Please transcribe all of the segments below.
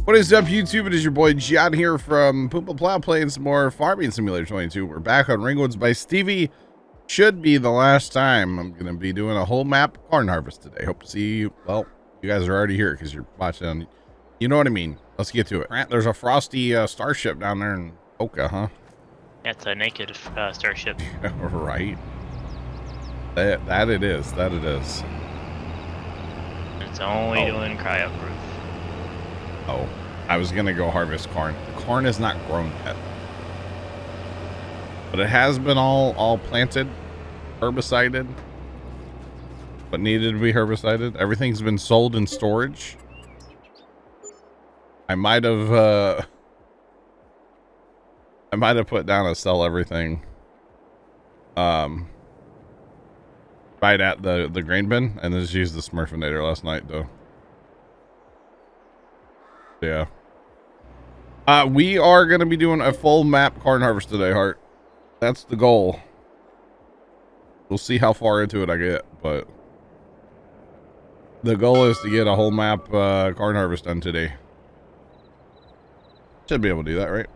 What is up, YouTube? It is your boy John here from Puma Plow playing some more Farming Simulator 22. We're back on Ringwoods by Stevie. Should be the last time. I'm going to be doing a whole map corn harvest today. Hope to see you. Well, you guys are already here because you're watching on, you know what I mean. Let's get to it. There's a frosty starship down there in Oka, huh? That's a naked starship. Right. That it is. That it is. It's only doing cryo proof. Oh, I was gonna go harvest corn. The corn is not grown yet, but it has been all planted, herbicided, but needed to be herbicided. Everything's been sold in storage. I might have put down a sell everything right at the grain bin, and just used the Smurfinator last night though. Yeah. We are going to be doing a full map corn harvest today, Hart. That's the goal. We'll see how far into it I get, but the goal is to get a whole map corn harvest done today. Should be able to do that, right?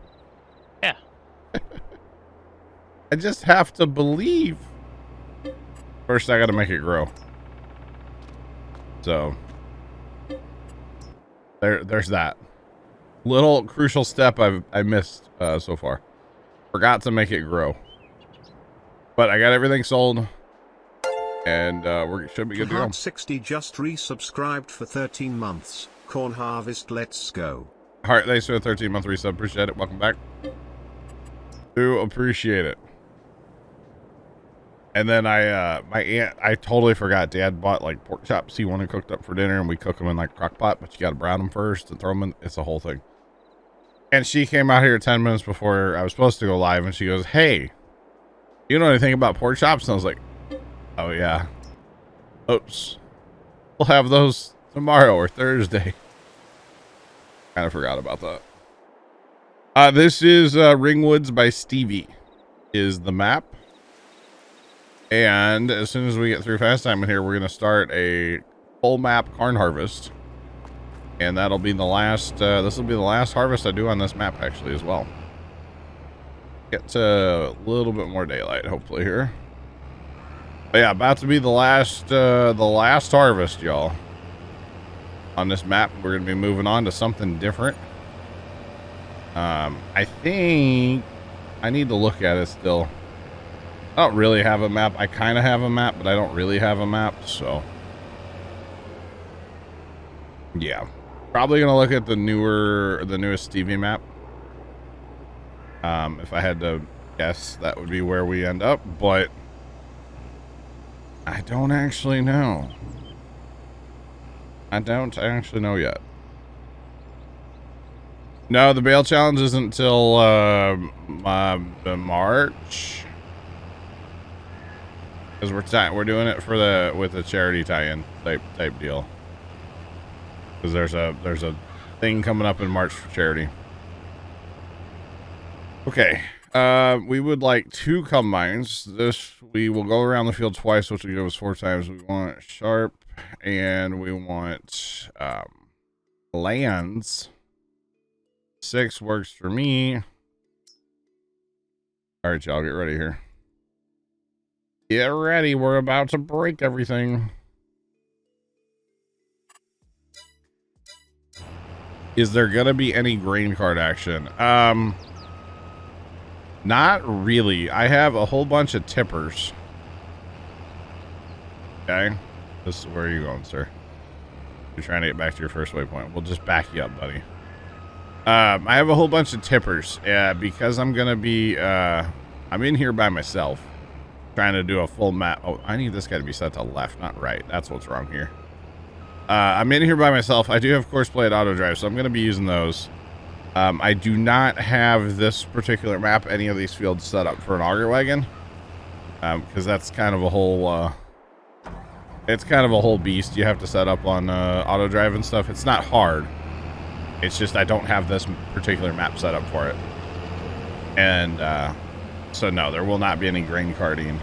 Yeah. I just have to believe. First, I got to make it grow. So there's that little crucial step I missed so far. Forgot to make it grow, but I got everything sold, and we should be good to go. 60 just resubscribed for 13 months. Corn harvest, let's go. Heart, thanks for the 13-month resub. Appreciate it. Welcome back. Do appreciate it. And then my aunt, I totally forgot. Dad bought like pork chops he wanted cooked up for dinner, and we cook them in like crock pot, but you got to brown them first and throw them in. It's a whole thing. And she came out here 10 minutes before I was supposed to go live, and she goes, "Hey, you know anything about pork chops?" And I was like, "Oh yeah. Oops. We'll have those tomorrow or Thursday." Kind of forgot about that. This is Ringwoods by Stevie is the map. And as soon as we get through fast time in here, we're going to start a full map corn harvest. And that'll be the last, this will be the last harvest I do on this map actually as well. Get to a little bit more daylight hopefully here. But yeah, about to be the last harvest, y'all. On this map, we're going to be moving on to something different. I think I need to look at it still. I don't really have a map. I kind of have a map, but I don't really have a map, so yeah, probably gonna look at the newest Stevie map. If I had to guess, that would be where we end up, but I don't actually know. I don't actually know yet. No, the bale challenge isn't until March. Because we're doing it for with a charity tie-in type deal. Because there's a thing coming up in March for charity. Okay, we would like 2 combines. We will go around the field twice, which will give us 4 times. We want sharp, and we want lands. 6 works for me. All right, y'all, get ready here. Get ready, we're about to break everything. Is there gonna be any grain card action? Not really. I have a whole bunch of tippers. Okay, this is where you're going, sir. You're trying to get back to your first waypoint. We'll just back you up, buddy. I have a whole bunch of tippers because I'm gonna be I'm in here by myself. Trying to do a full map. Oh, I need this guy to be set to left, not right. That's what's wrong here. I'm in here by myself. I do have course play at auto drive, so I'm going to be using those. I do not have this particular map, any of these fields set up for an auger wagon, because that's kind of a whole it's kind of a whole beast. You have to set up on auto drive and stuff. It's not hard. It's just I don't have this particular map set up for it. And so no, there will not be any grain carting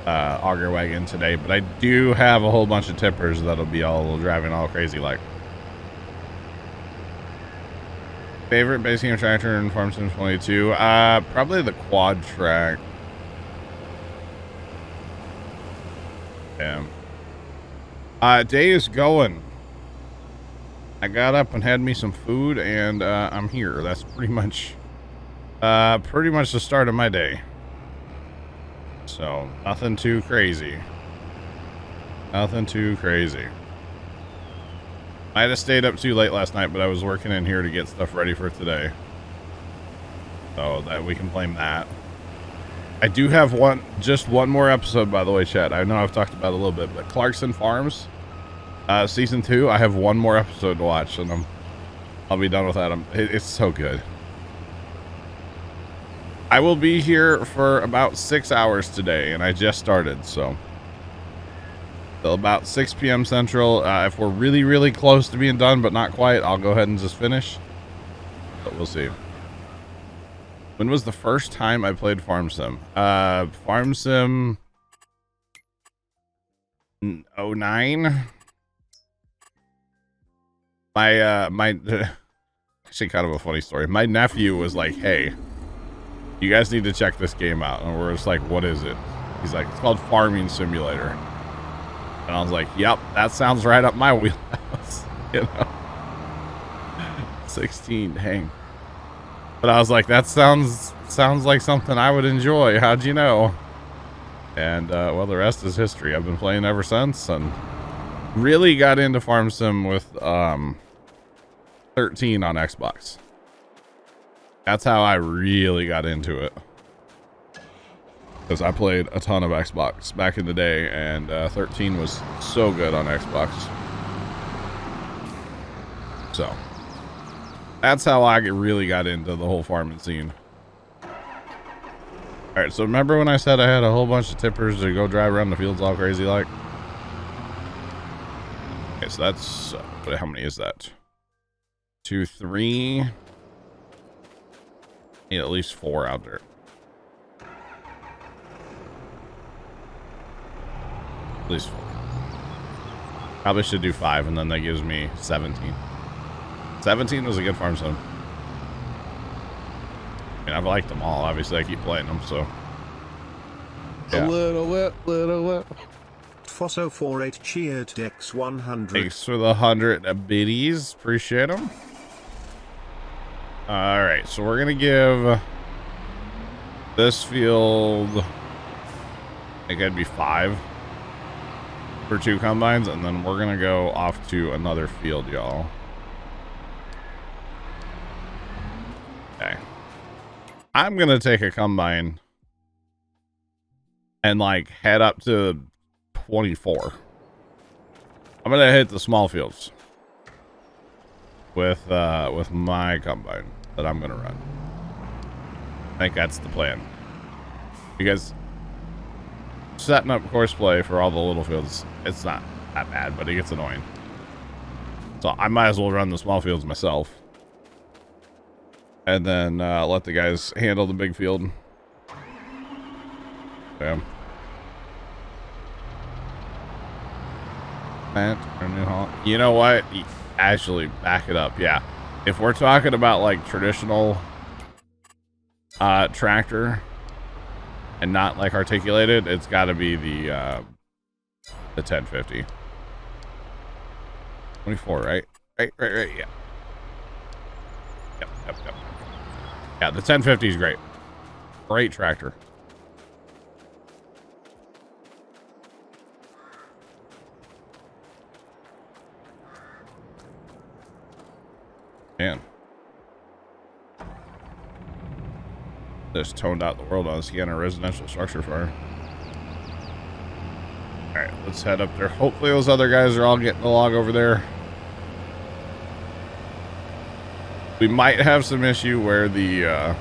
auger wagon today, but I do have a whole bunch of tippers that'll be all driving all crazy like. Favorite base game tractor in Farm Sim 22? Probably the quad track. Yeah. Day is going. I got up and had me some food, and I'm here. That's pretty much the start of my day. So nothing too crazy. Nothing too crazy. I had to stayed up too late last night, but I was working in here to get stuff ready for today. So that we can blame that. I do have just one more episode, by the way, chat. I know I've talked about it a little bit, but Clarkson Farms, season 2, I have one more episode to watch, and I'll be done with that. It's so good. I will be here for about 6 hours today, and I just started, so. Till about 6 p.m. Central. If we're really, really close to being done, but not quite, I'll go ahead and just finish. But we'll see. When was the first time I played Farm Sim? Farm Sim 09. My actually kind of a funny story. My nephew was like, "Hey, you guys need to check this game out," and we're just like, "What is it?" He's like, "It's called Farming Simulator." And I was like, "Yep, that sounds right up my wheelhouse." You know, 16, dang. But I was like, that sounds like something I would enjoy. How'd you know? And well, the rest is history. I've been playing ever since, and really got into Farm Sim with 13 on Xbox. That's how I really got into it. Because I played a ton of Xbox back in the day, and 13 was so good on Xbox. So that's how I really got into the whole farming scene. Alright, so remember when I said I had a whole bunch of tippers to go drive around the fields all crazy like? Okay, so that's, how many is that? 2, 3. Need at least 4 out there. At least 4. Probably should do 5, and then that gives me 17. 17 was a good farm sim. I mean, I've liked them all. Obviously, I keep playing them, so. Yeah. A little wet. Fosso48 cheered Dex 100. Thanks for the 100 biddies. Appreciate them. All right, so we're going to give this field, I think it'd be 5 for 2 combines, and then we're going to go off to another field, y'all. Okay. I'm going to take a combine and like head up to 24. I'm going to hit the small fields with my combine that I'm going to run. I think that's the plan. Because setting up course play for all the little fields, it's not that bad, but it gets annoying. So I might as well run the small fields myself. And then let the guys handle the big field. Yeah. You know what? Actually, back it up. Yeah. If we're talking about like traditional tractor and not like articulated, it's got to be the 1050. 24, right? Right. Yeah. Yep. Yeah, the 1050 is great. Great tractor. Man. Just toned out the world on scanning a residential structure farm. Alright, let's head up there. Hopefully those other guys are all getting the log over there. We might have some issue where the,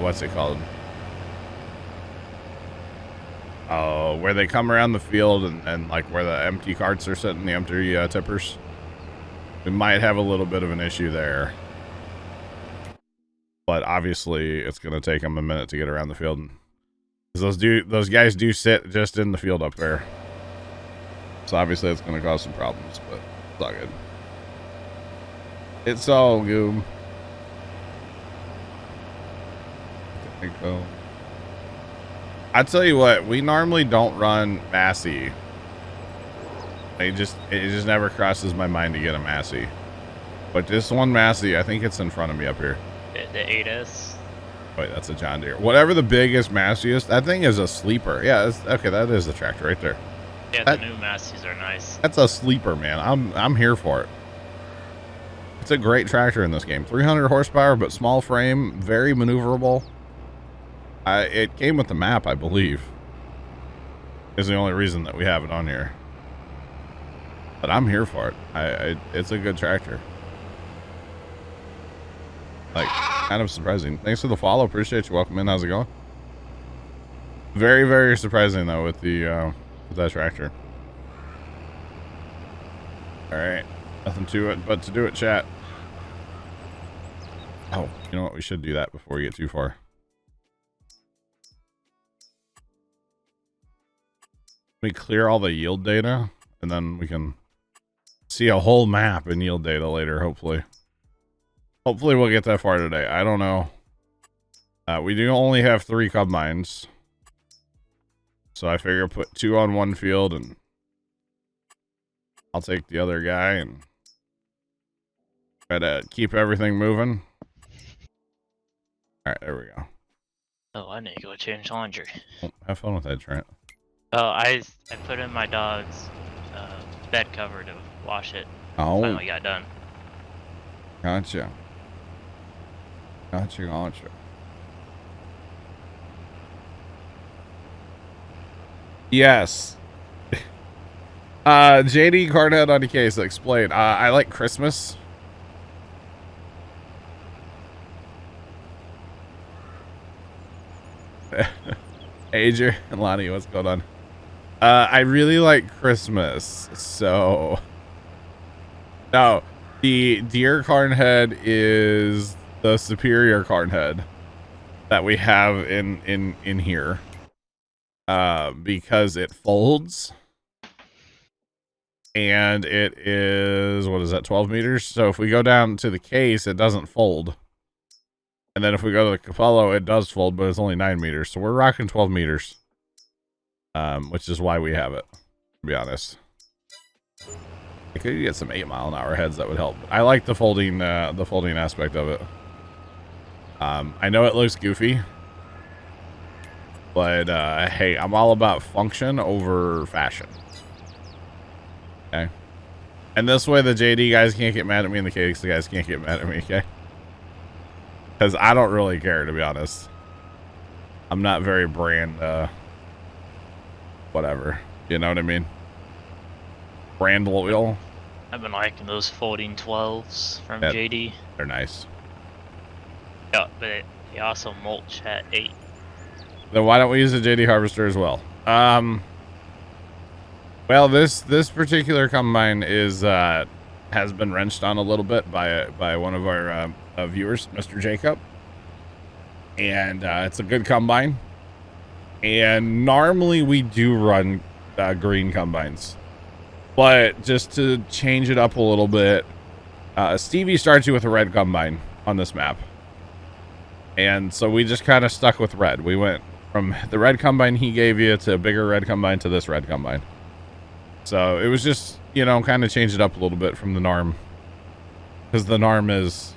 what's it called? Where they come around the field and like where the empty carts are sitting, the empty tippers. We might have a little bit of an issue there. But obviously it's going to take them a minute to get around the field. Because those guys do sit just in the field up there. So obviously it's going to cause some problems, but it's all good. It's all good. I tell you what, we normally don't run Massey. It just never crosses my mind to get a Massey. But this one Massey, I think it's in front of me up here. The 8S. Wait, that's a John Deere. Whatever the biggest Massey is, that thing is a sleeper. Yeah, okay, that is the tractor right there. Yeah, the new Masseys are nice. That's a sleeper, man. I'm here for it. It's a great tractor in this game. 300 horsepower, but small frame, very maneuverable. It came with the map, I believe. Is the only reason that we have it on here. But I'm here for it. It's a good tractor. Like, kind of surprising. Thanks for the follow. Appreciate you. Welcome in. How's it going? Very, very surprising though with the with that tractor. All right, nothing to it but to do it, chat. Oh, you know what? We should do that before we get too far. We clear all the yield data, and then we can see a whole map in yield data later. Hopefully we'll get that far today. I don't know. We do only have 3 combines, so I figure put 2 on one field, and I'll take the other guy and try to keep everything moving. All right, there we go. Oh, I need to go change laundry. Oh, have fun with that, Trent. Oh, I put in my dog's bed cover to wash it. Oh, Finally got done. gotcha. Yes. JD Carnet on the case. Explain. I like Christmas. Adrian and Lonnie, what's going on? I really like Christmas, so no, the deer Carnhead is the superior Carnhead that we have in here, because it folds, and it is, what is that, 12 meters? So if we go down to the case, it doesn't fold. And then if we go to the Capello, it does fold, but it's only 9 meters. So we're rocking 12 meters, which is why we have it, to be honest. I could get some 8-mile-an-hour heads that would help. I like the folding aspect of it. I know it looks goofy, but hey, I'm all about function over fashion. Okay. And this way the JD guys can't get mad at me and the KX guys can't get mad at me, okay? Because I don't really care, to be honest. I'm not very brand, whatever. You know what I mean? Brand loyal. I've been liking those folding 12s from Yeah, JD. they're nice. Yeah, but they also mulch at 8. Then why don't we use the JD Harvester as well? Well, this particular combine is has been wrenched on a little bit by one of our viewers, Mr. Jacob, and it's a good combine. And normally we do run green combines, but just to change it up a little bit, Stevie starts you with a red combine on this map, and so we just kind of stuck with red. We went from the red combine he gave you to a bigger red combine to this red combine. So it was just, you know, kind of change it up a little bit from the norm, because the norm is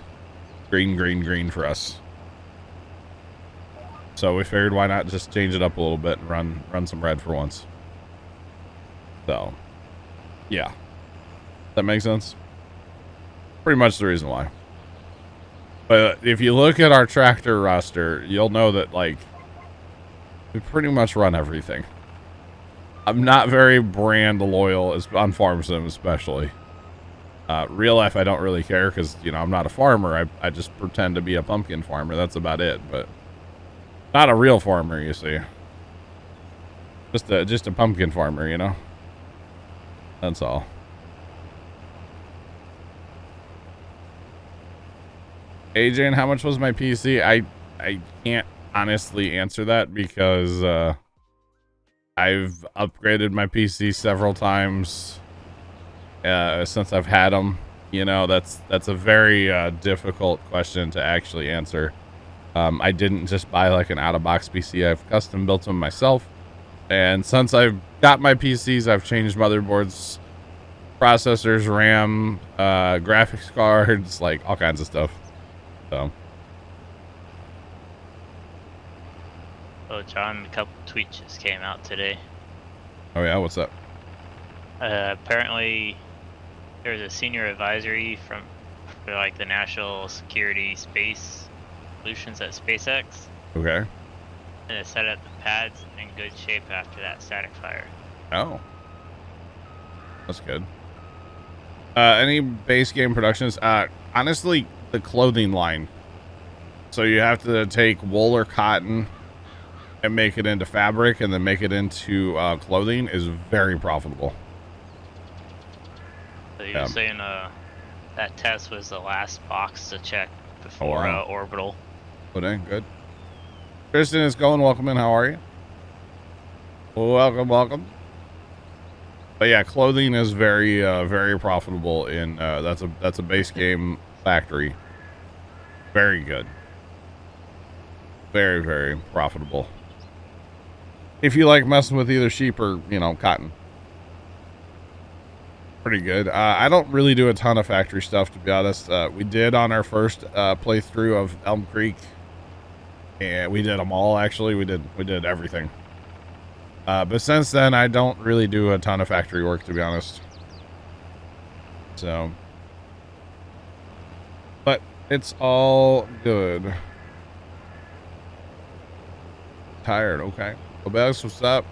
green, green, green for us. So we figured, why not just change it up a little bit and run some red for once. So, yeah. That makes sense? Pretty much the reason why. But if you look at our tractor roster, you'll know that, like, we pretty much run everything. I'm not very brand loyal on farm sim, especially. Real life, I don't really care because, you know, I'm not a farmer. I just pretend to be a pumpkin farmer. That's about it. But not a real farmer, you see. Just a pumpkin farmer, you know. That's all. Adrian, how much was my PC? I can't honestly answer that because I've upgraded my PC several times since I've had them, You know, that's a very difficult question to actually answer. I didn't just buy like an out-of-box PC. I've custom built them myself. And since I've got my PCs, I've changed motherboards, processors, RAM, graphics cards, like all kinds of stuff. So. Oh, John, a couple tweets just came out today. Oh yeah, what's up? Apparently, there's a senior advisory for like the National Security Space Solutions at SpaceX. Okay. And it said that the pad's in good shape after that static fire. Oh. That's good. Any base game productions? Honestly, the clothing line. So you have to take wool or cotton and make it into fabric and then make it into clothing is very profitable. So you're saying that test was the last box to check before orbital. Good. Tristan is going. Welcome in. How are you? Welcome. But yeah, clothing is very very profitable in that's a base game factory. Very good. Very, very profitable. If you like messing with either sheep or, you know, cotton. Pretty good. I don't really do a ton of factory stuff, to be honest. We did on our first playthrough of Elm Creek. And we did them all, actually. We did everything. But since then, I don't really do a ton of factory work, to be honest. So. But it's all good. Tired, okay. Well, Bess, what's up?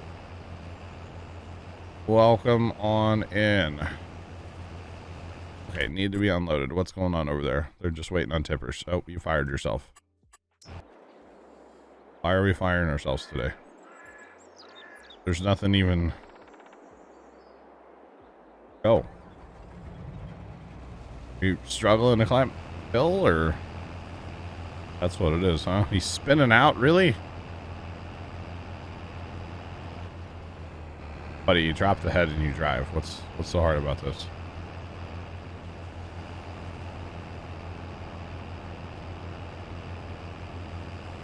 Welcome on in. Okay, need to be unloaded. What's going on over there? They're just waiting on tippers. Oh, you fired yourself. Why are we firing ourselves today? There's nothing even... Go. You struggling to climb hill, or... That's what it is, huh? He's spinning out, really? Buddy, you drop the head and you drive. What's so hard about this?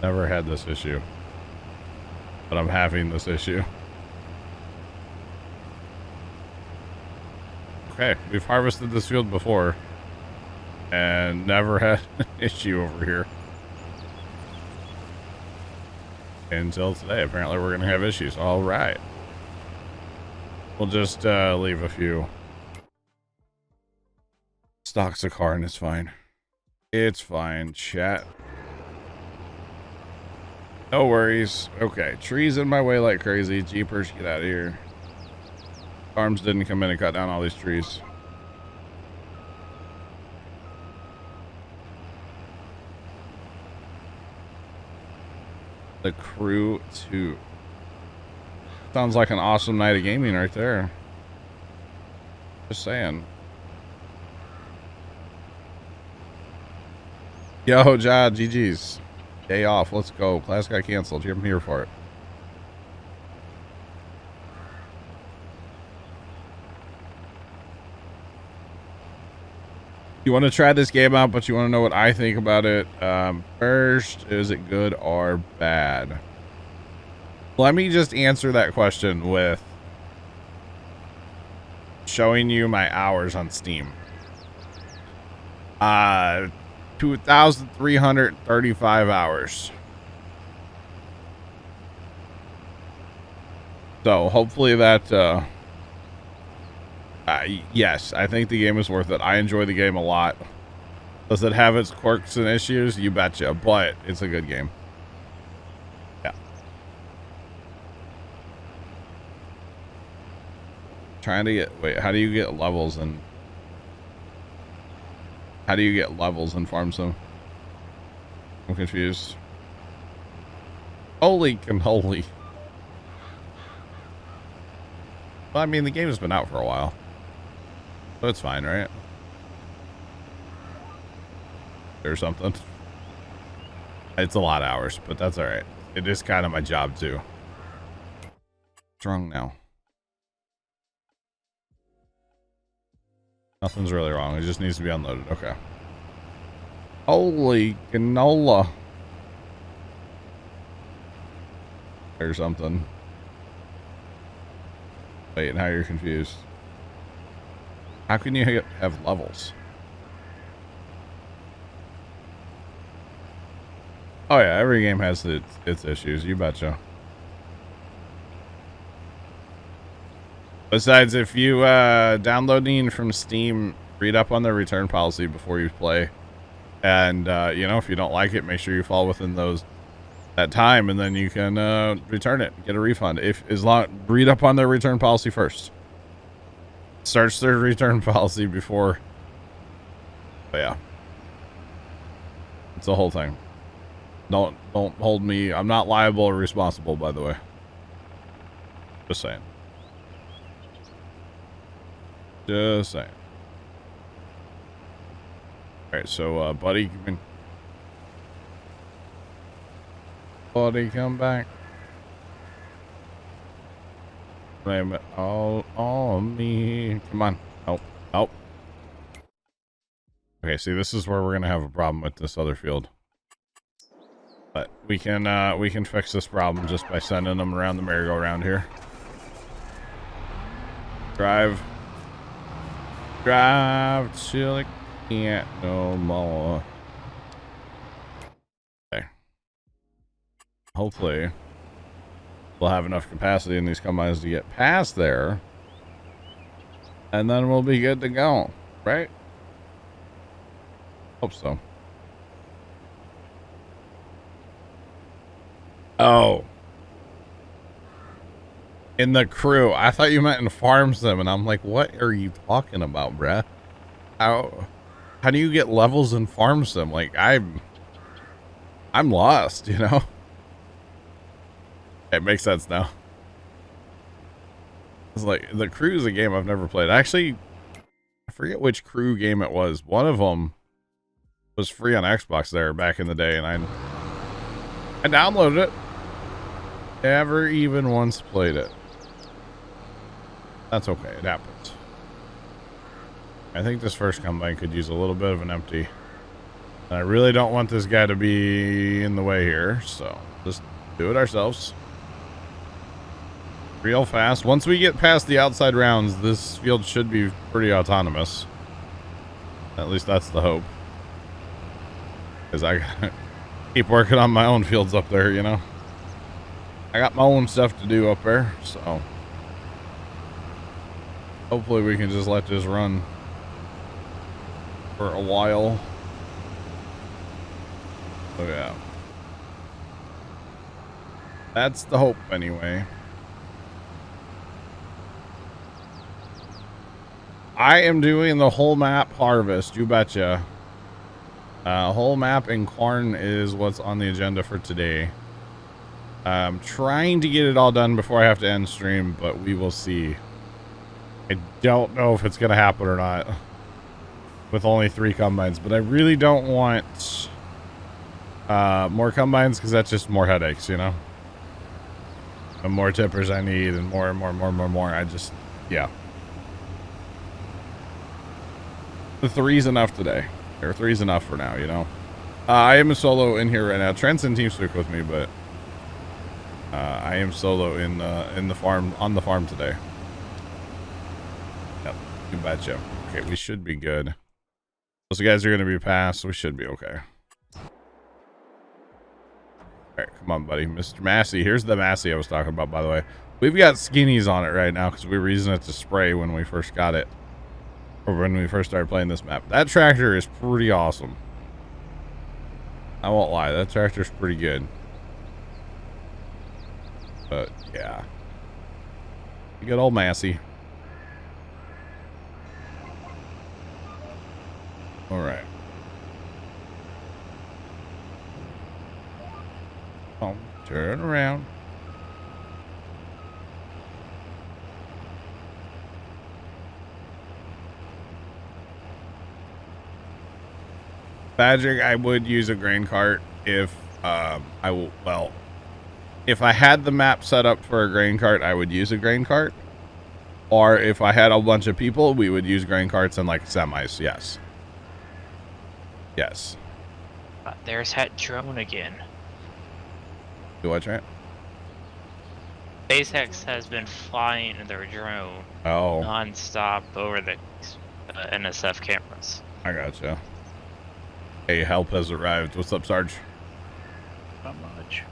Never had this issue. But I'm having this issue. Okay, we've harvested this field before. And never had an issue over here. Until today. Apparently we're going to have issues. All right. We'll just leave a few stocks of car and it's fine. It's fine, chat. No worries. Okay, trees in my way like crazy. Jeepers, get out of here. Farms didn't come in and cut down all these trees. The crew 2. Sounds like an awesome night of gaming right there. Just saying. Yo, Ja, GG's. Day off. Let's go. Class got canceled. I'm here for it. You want to try this game out, but you want to know what I think about it. First, is it good or bad? Let me just answer that question with showing you my hours on Steam. 2,335 hours. So hopefully that, yes, I think the game is worth it. I enjoy the game a lot. Does it have its quirks and issues? You betcha, but it's a good game. Yeah. Trying to get, wait, how do you get levels in Farm Sim? I'm confused. Holy cannoli. Well, I mean, the game has been out for a while. So it's fine, right? Or something. It's a lot of hours, but that's all right. It is kind of my job too. What's wrong now? Nothing's really wrong. It just needs to be unloaded. Okay. Holy canola. Or something. Wait, now you're confused. How can you have levels? Oh yeah, every game has its issues, you betcha. Besides, if you downloading from Steam, read up on their return policy before you play. And you know, if you don't like it, make sure you fall within that time, and then you can return it, get a refund. Read up on their return policy first. Search their return policy before. But yeah, it's the whole thing. Don't hold me. I'm not liable or responsible, by the way. Just saying. Just saying. All right, so buddy, come back. Blame it all on me. Come on. Oh. Okay, see, this is where we're gonna have a problem with this other field. But we can fix this problem just by sending them around the merry-go-round here. Drive till I can't no more. Okay. Hopefully we'll have enough capacity in these combines to get past there, and then we'll be good to go, right? Hope so. Oh. In the crew. I thought you meant in farm sim, and I'm like, what are you talking about, bruh? How do you get levels in farm sim? Like, I'm lost, you know? It makes sense now. It's like, the crew is a game I've never played. Actually, I forget which crew game it was. One of them was free on Xbox there back in the day, and I downloaded it. Never even once played it. That's okay, it happens. I think this first combine could use a little bit of an empty. And I really don't want this guy to be in the way here, so just do it ourselves. Real fast. Once we get past the outside rounds, this field should be pretty autonomous. At least that's the hope. Because I gotta keep working on my own fields up there, you know. I got my own stuff to do up there, so hopefully we can just let this run for a while. Oh yeah. That's the hope anyway. I am doing the whole map harvest, you betcha. Whole map and corn is what's on the agenda for today. I'm trying to get it all done before I have to end stream, but we will see. I don't know if it's going to happen or not with only 3 combines, but I really don't want more combines because that's just more headaches, you know? The more tippers I need and more. I just, yeah. The 3's enough today. Or 3's enough for now, you know? I am a solo in here right now. Trent's in TeamSpeak with me, but I am solo in the farm, on the farm today. Yep, you betcha. Okay, we should be good. Those guys are going to be passed, so we should be okay. Alright, come on, buddy. Mr. Massey. Here's the Massey I was talking about, by the way. We've got skinnies on it right now because we were using it to spray when we first got it. Or when we first started playing this map. That tractor is pretty awesome. I won't lie, that tractor's pretty good. But, yeah. Good old Massey. Alright. Oh, turn around. Badger, I would use a grain cart if if I had the map set up for a grain cart, I would use a grain cart. Or if I had a bunch of people, we would use grain carts and like semis. Yes. Yes. There's that drone again. Do what, Trent? SpaceX has been flying their drone Oh, non-stop over the NSF cameras. I gotcha. Hey, help has arrived. What's up, Sarge? Not much.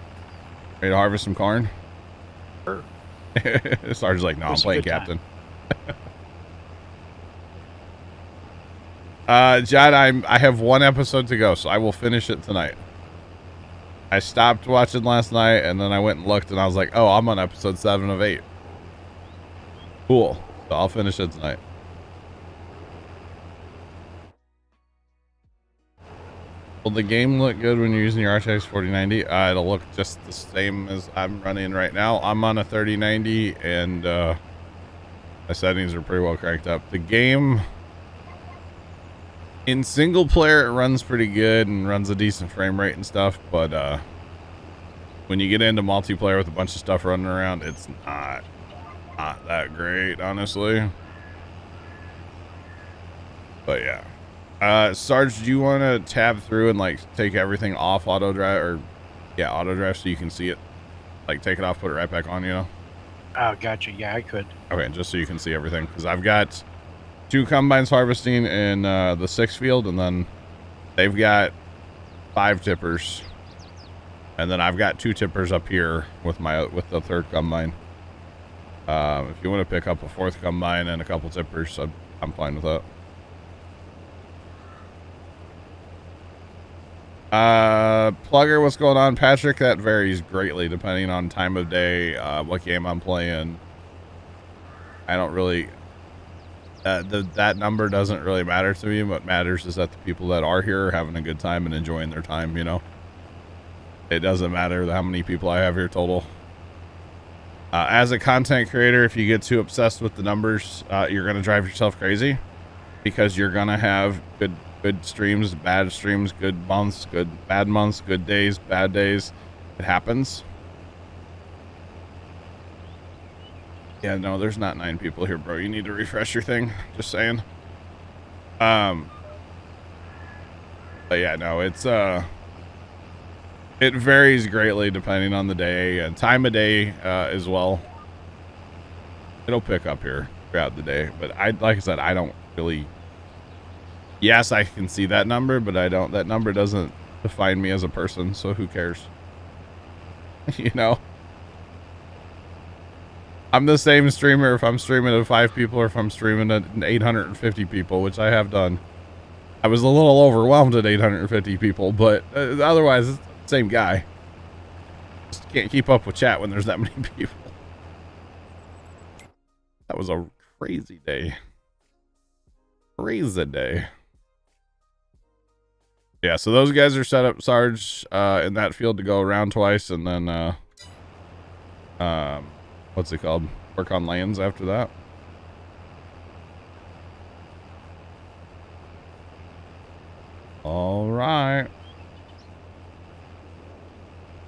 Ready to harvest some corn? Sure. Sarge's like, no, I'm It's a playing good time. captain. Jad, I have one episode to go, so I will finish it tonight. I stopped watching last night, and then I went and looked, and I was like, oh, I'm on episode 7 of 8. Cool. So I'll finish it tonight. Will the game look good when you're using your RTX 4090? It'll look just the same as I'm running right now. I'm on a 3090, and my settings are pretty well cranked up. The game, in single player, it runs pretty good and runs a decent frame rate and stuff, but when you get into multiplayer with a bunch of stuff running around, it's not that great, honestly. But yeah. Sarge, do you want to tab through and like take everything off auto drive, or yeah, auto drive, so you can see it, like take it off, put it right back on, you know? Oh, gotcha. Yeah, I could. Okay, just so you can see everything, because I've got 2 combines harvesting in the 6 field, and then they've got 5 tippers, and then I've got 2 tippers up here with the 3rd combine. If you want to pick up a 4th combine and a couple tippers, I'm fine with that. Plugger, what's going on? Patrick, that varies greatly depending on time of day, what game I'm playing. I don't really, that number doesn't really matter to me. What matters is that the people that are here are having a good time and enjoying their time, you know? It doesn't matter how many people I have here total. As a content creator, if you get too obsessed with the numbers, you're going to drive yourself crazy, because you're going to have good streams, bad streams, good months, bad months, good days, bad days. It happens. Yeah, no, there's not 9 people here, bro. You need to refresh your thing. Just saying. But yeah, no, it's it varies greatly depending on the day and time of day as well. It'll pick up here throughout the day, but like I said, I don't really. Yes, I can see that number, but that number doesn't define me as a person, so who cares? You know? I'm the same streamer if I'm streaming to 5 people or if I'm streaming to 850 people, which I have done. I was a little overwhelmed at 850 people, but otherwise, it's the same guy. Just can't keep up with chat when there's that many people. That was a crazy day. Crazy day. Yeah, so those guys are set up, Sarge, in that field to go around twice, and then, what's it called? Work on lands after that. All right.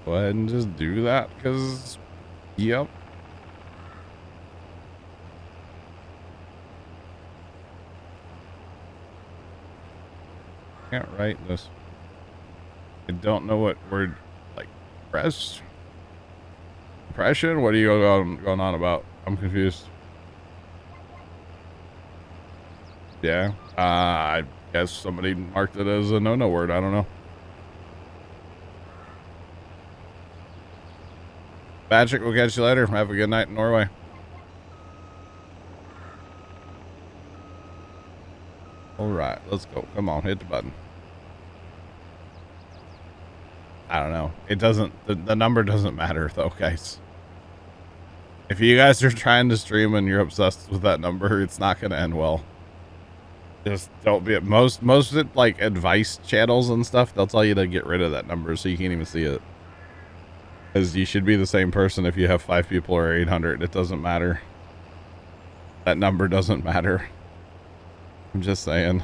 Go ahead and just do that, because, yep. Can't write this. I don't know what word, like, depression? What are you going on about? I'm confused. Yeah. I guess somebody marked it as a no word. I don't know. Patrick, we'll catch you later. Have a good night in Norway. All right, let's go. Come on, hit the button. I don't know. It doesn't, the number doesn't matter though, guys. If you guys are trying to stream and you're obsessed with that number, it's not going to end well. Just don't be, most of it, like advice channels and stuff, they'll tell you to get rid of that number so you can't even see it. Because you should be the same person if you have 5 people or 800. It doesn't matter. That number doesn't matter. I'm just saying.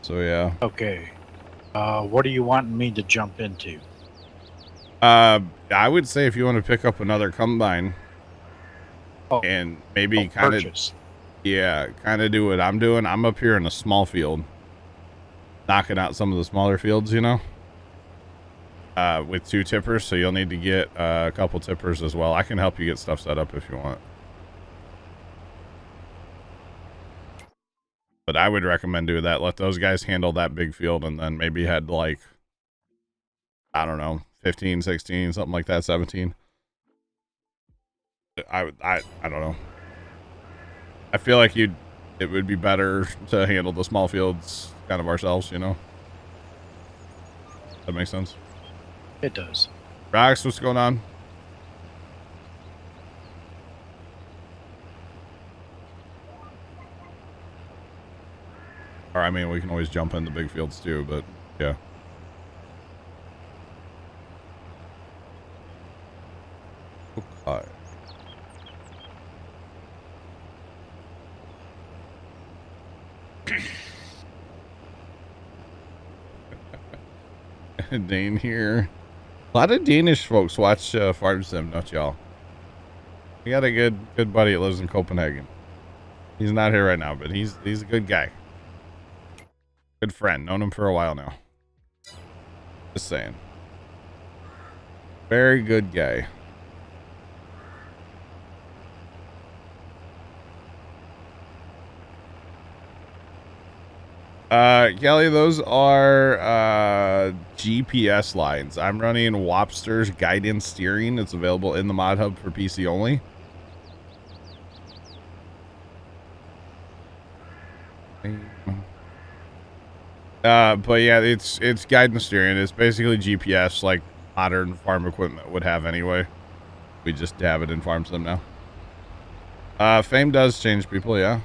So yeah. Okay. What are you wanting me to jump into? I would say if you want to pick up another combine, Oh, and maybe kind of, purchase. yeah, kind of do what I'm doing. I'm up here in a small field, knocking out some of the smaller fields, you know, with 2 tippers. So you'll need to get a couple tippers as well. I can help you get stuff set up if you want. But I would recommend doing that. Let those guys handle that big field, and then maybe head like, I don't know, 15, 16, something like that, 17. I don't know. I feel like it would be better to handle the small fields kind of ourselves, you know? That makes sense. It does. Rox, what's going on? Or, I mean, we can always jump in the big fields too, but yeah. Okay. Dane here. A lot of Danish folks watch Farm Sim, don't y'all? We got a good buddy that lives in Copenhagen. He's not here right now, but he's a good guy. Good friend. Known him for a while now. Just saying. Very good guy. Kelly, those are GPS lines. I'm running Wopster's guidance steering. It's available in the mod hub for PC only. But yeah, it's guidance steering. It's basically GPS like modern farm equipment would have anyway. We just have it in Farm Sim now. Fame does change people, yeah.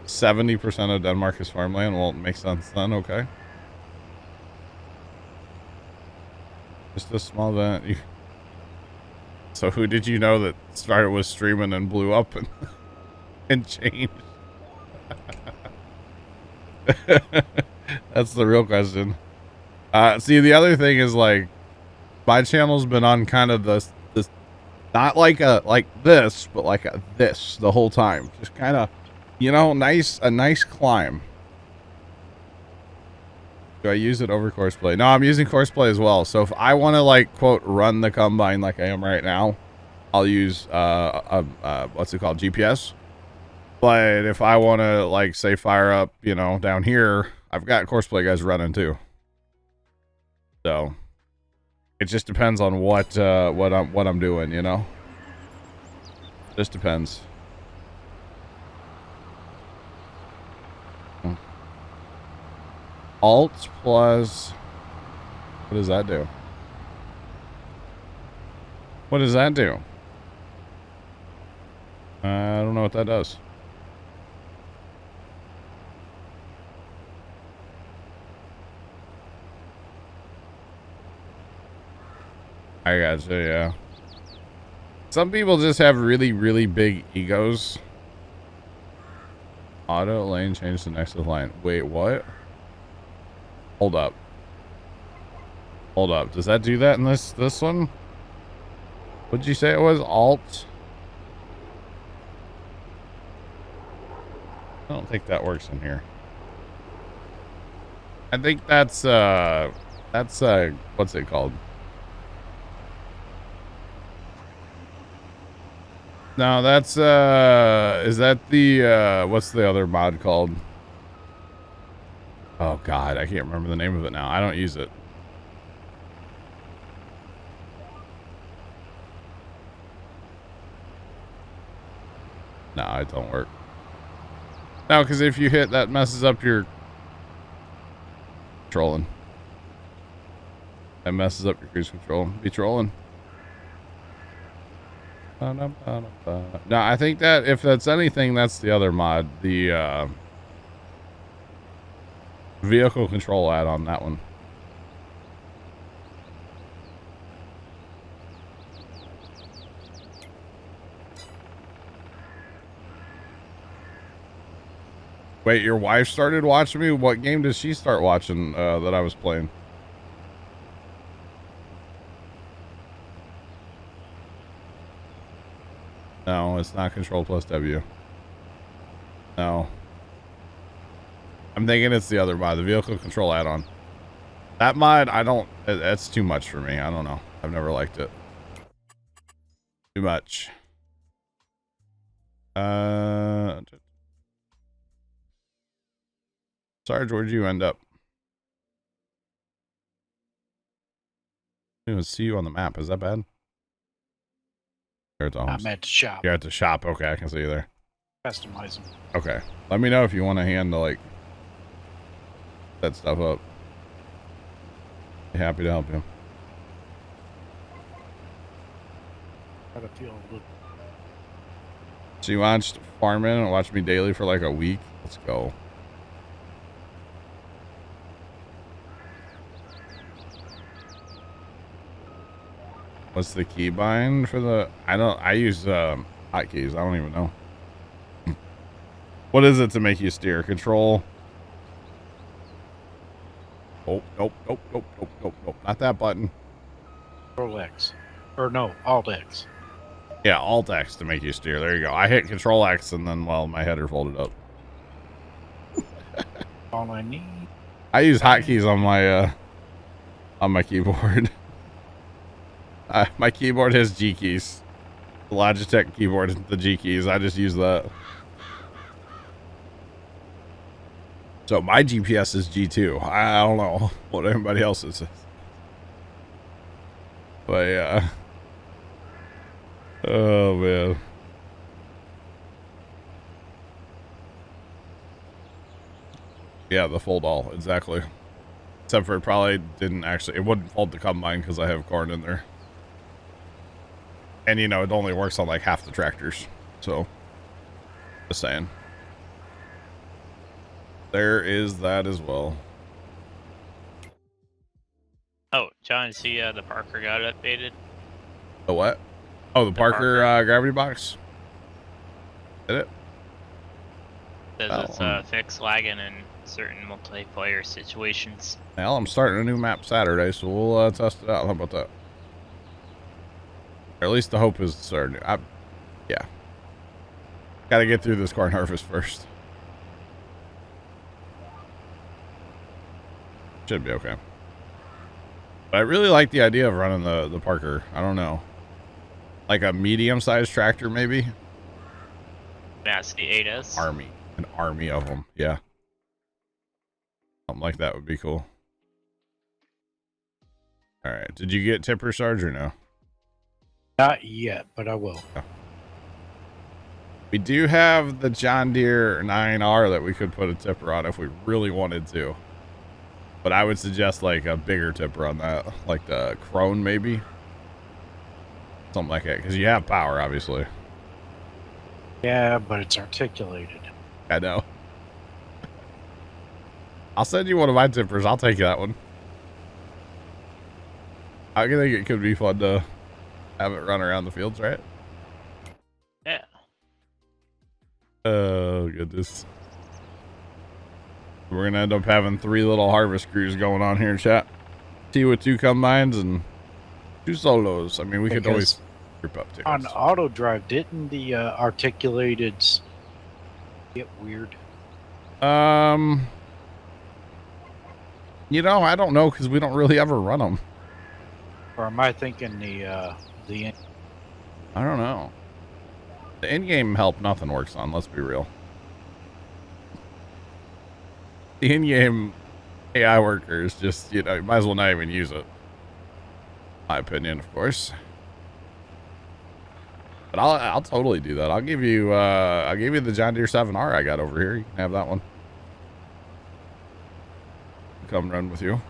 70% of Denmark is farmland. Well, it makes sense then. Okay. Just a small event. So who did you know that started with streaming and blew up and changed? That's the real question. See, the other thing is like my channel's been on kind of this not like this, but like this the whole time. Just kind of, you know, a nice climb. Do I use it over Courseplay? No, I'm using Courseplay as well. So if I want to like quote run the combine like I am right now, I'll use what's it called, GPS. But if I want to like say fire up, you know, down here, I've got Courseplay guys running too. So it just depends on what I'm doing, you know. Just depends. Alt plus, what does that do? What does that do? I don't know what that does. I gotcha, yeah. Some people just have really, really big egos. Auto lane change to next line. Wait, what? Hold up. Hold up. Does that do that in this one? What'd you say it was? Alt? I don't think that works in here. I think that's what's it called? No, that's is that the what's the other mod called? Oh god, I can't remember the name of it now. I don't use it. No, it don't work. No, because if you hit, that messes up your trolling. That messes up your cruise control. Be trolling. No, I think that if that's anything, that's the other mod. The vehicle control add-on, that one. Wait, your wife started watching me? What game did she start watching that I was playing? No, it's not Control plus W. No. I'm thinking it's the other mod, the vehicle control add-on. That mod, that's too much for me. I don't know. I've never liked it. Too much. Sarge, where'd you end up? I didn't even see you on the map. Is that bad? There's I'm at the shop. You're at the shop. Okay, I can see you there. Customize them. Okay. Let me know if you want a hand to, like, set stuff up. Be happy to help you. Gotta feel a little. So you watched Farming and watch me daily for like a week? Let's go. What's the keybind for the... I use hotkeys. I don't even know. What is it to make you steer? Control. Oh, nope. Not that button. Control X. Or no, Alt X. Yeah, Alt X to make you steer. There you go. I hit Control X and then, well, my header folded up. All I need. I use hotkeys on my keyboard. My keyboard has G keys. The Logitech keyboard is the G keys. I just use that. So my GPS is G2. I don't know what anybody else's is. But yeah. Oh man. Yeah, the fold all, exactly. Except for it probably didn't actually, it wouldn't fold the combine because I have corn in there. And you know, it only works on like half the tractors. So, just saying. There is that as well. Oh, John, see the Parker got updated? The what? Oh, the Parker gravity box? Did it? Says it's fixed lagging in certain multiplayer situations. Well, I'm starting a new map Saturday, so we'll test it out. How about that? Or at least the hope is starting. Yeah. Gotta get through this corn harvest first. Should be okay. But I really like the idea of running the Parker. I don't know. Like a medium-sized tractor, maybe? That's the 8S. An army of them. Yeah. Something like that would be cool. All right. Did you get Tipper Sarge or no? Not yet, but I will. Oh. We do have the John Deere 9R that we could put a tipper on if we really wanted to. But I would suggest like a bigger tipper on that. Like the Krone maybe. Something like that. Because you have power, obviously. Yeah, but it's articulated. I know. I'll send you one of my tippers. I'll take that one. I think it could be fun to have it run around the fields, right? Yeah. Oh, goodness. We're going to end up having 3 little harvest crews going on here in chat. 2 with 2 combines and 2 solos. I mean, we could always group up too. On auto drive, didn't the articulateds get weird? You know, I don't know because we don't really ever run them. Or am I thinking the I don't know. The in-game help nothing works on, let's be real. The in-game AI worker is just, you know, you might as well not even use it. My opinion, of course. But I'll totally do that. I'll give you the John Deere 7R I got over here. You can have that one. Come run with you.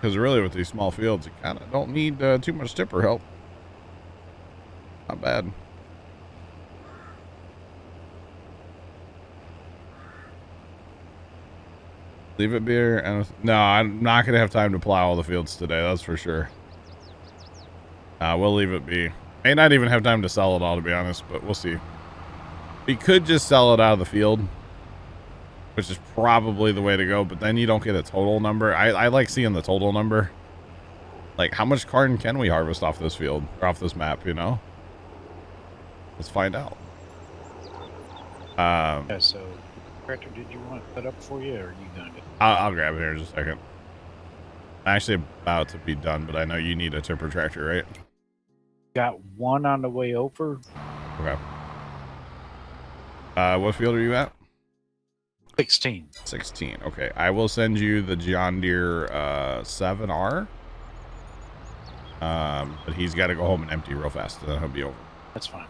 Because really with these small fields, you kind of don't need too much tipper help. Not bad. Leave it be. No, I'm not going to have time to plow all the fields today. That's for sure. We'll leave it be. May not even have time to sell it all, to be honest, but we'll see. We could just sell it out of the field, which is probably the way to go, but then you don't get a total number. I like seeing the total number. Like, how much corn can we harvest off this field or off this map, you know? Let's find out. Yeah, so, tractor, did you want it set up for you, or are you gonna get? I'll grab it here in just a second. I'm actually about to be done, but I know you need a tipper tractor, right? Got one on the way over. Okay. What field are you at? 16. 16. Okay. I will send you the John Deere 7R. But he's got to go home and empty real fast, and then he'll be over. That's fine.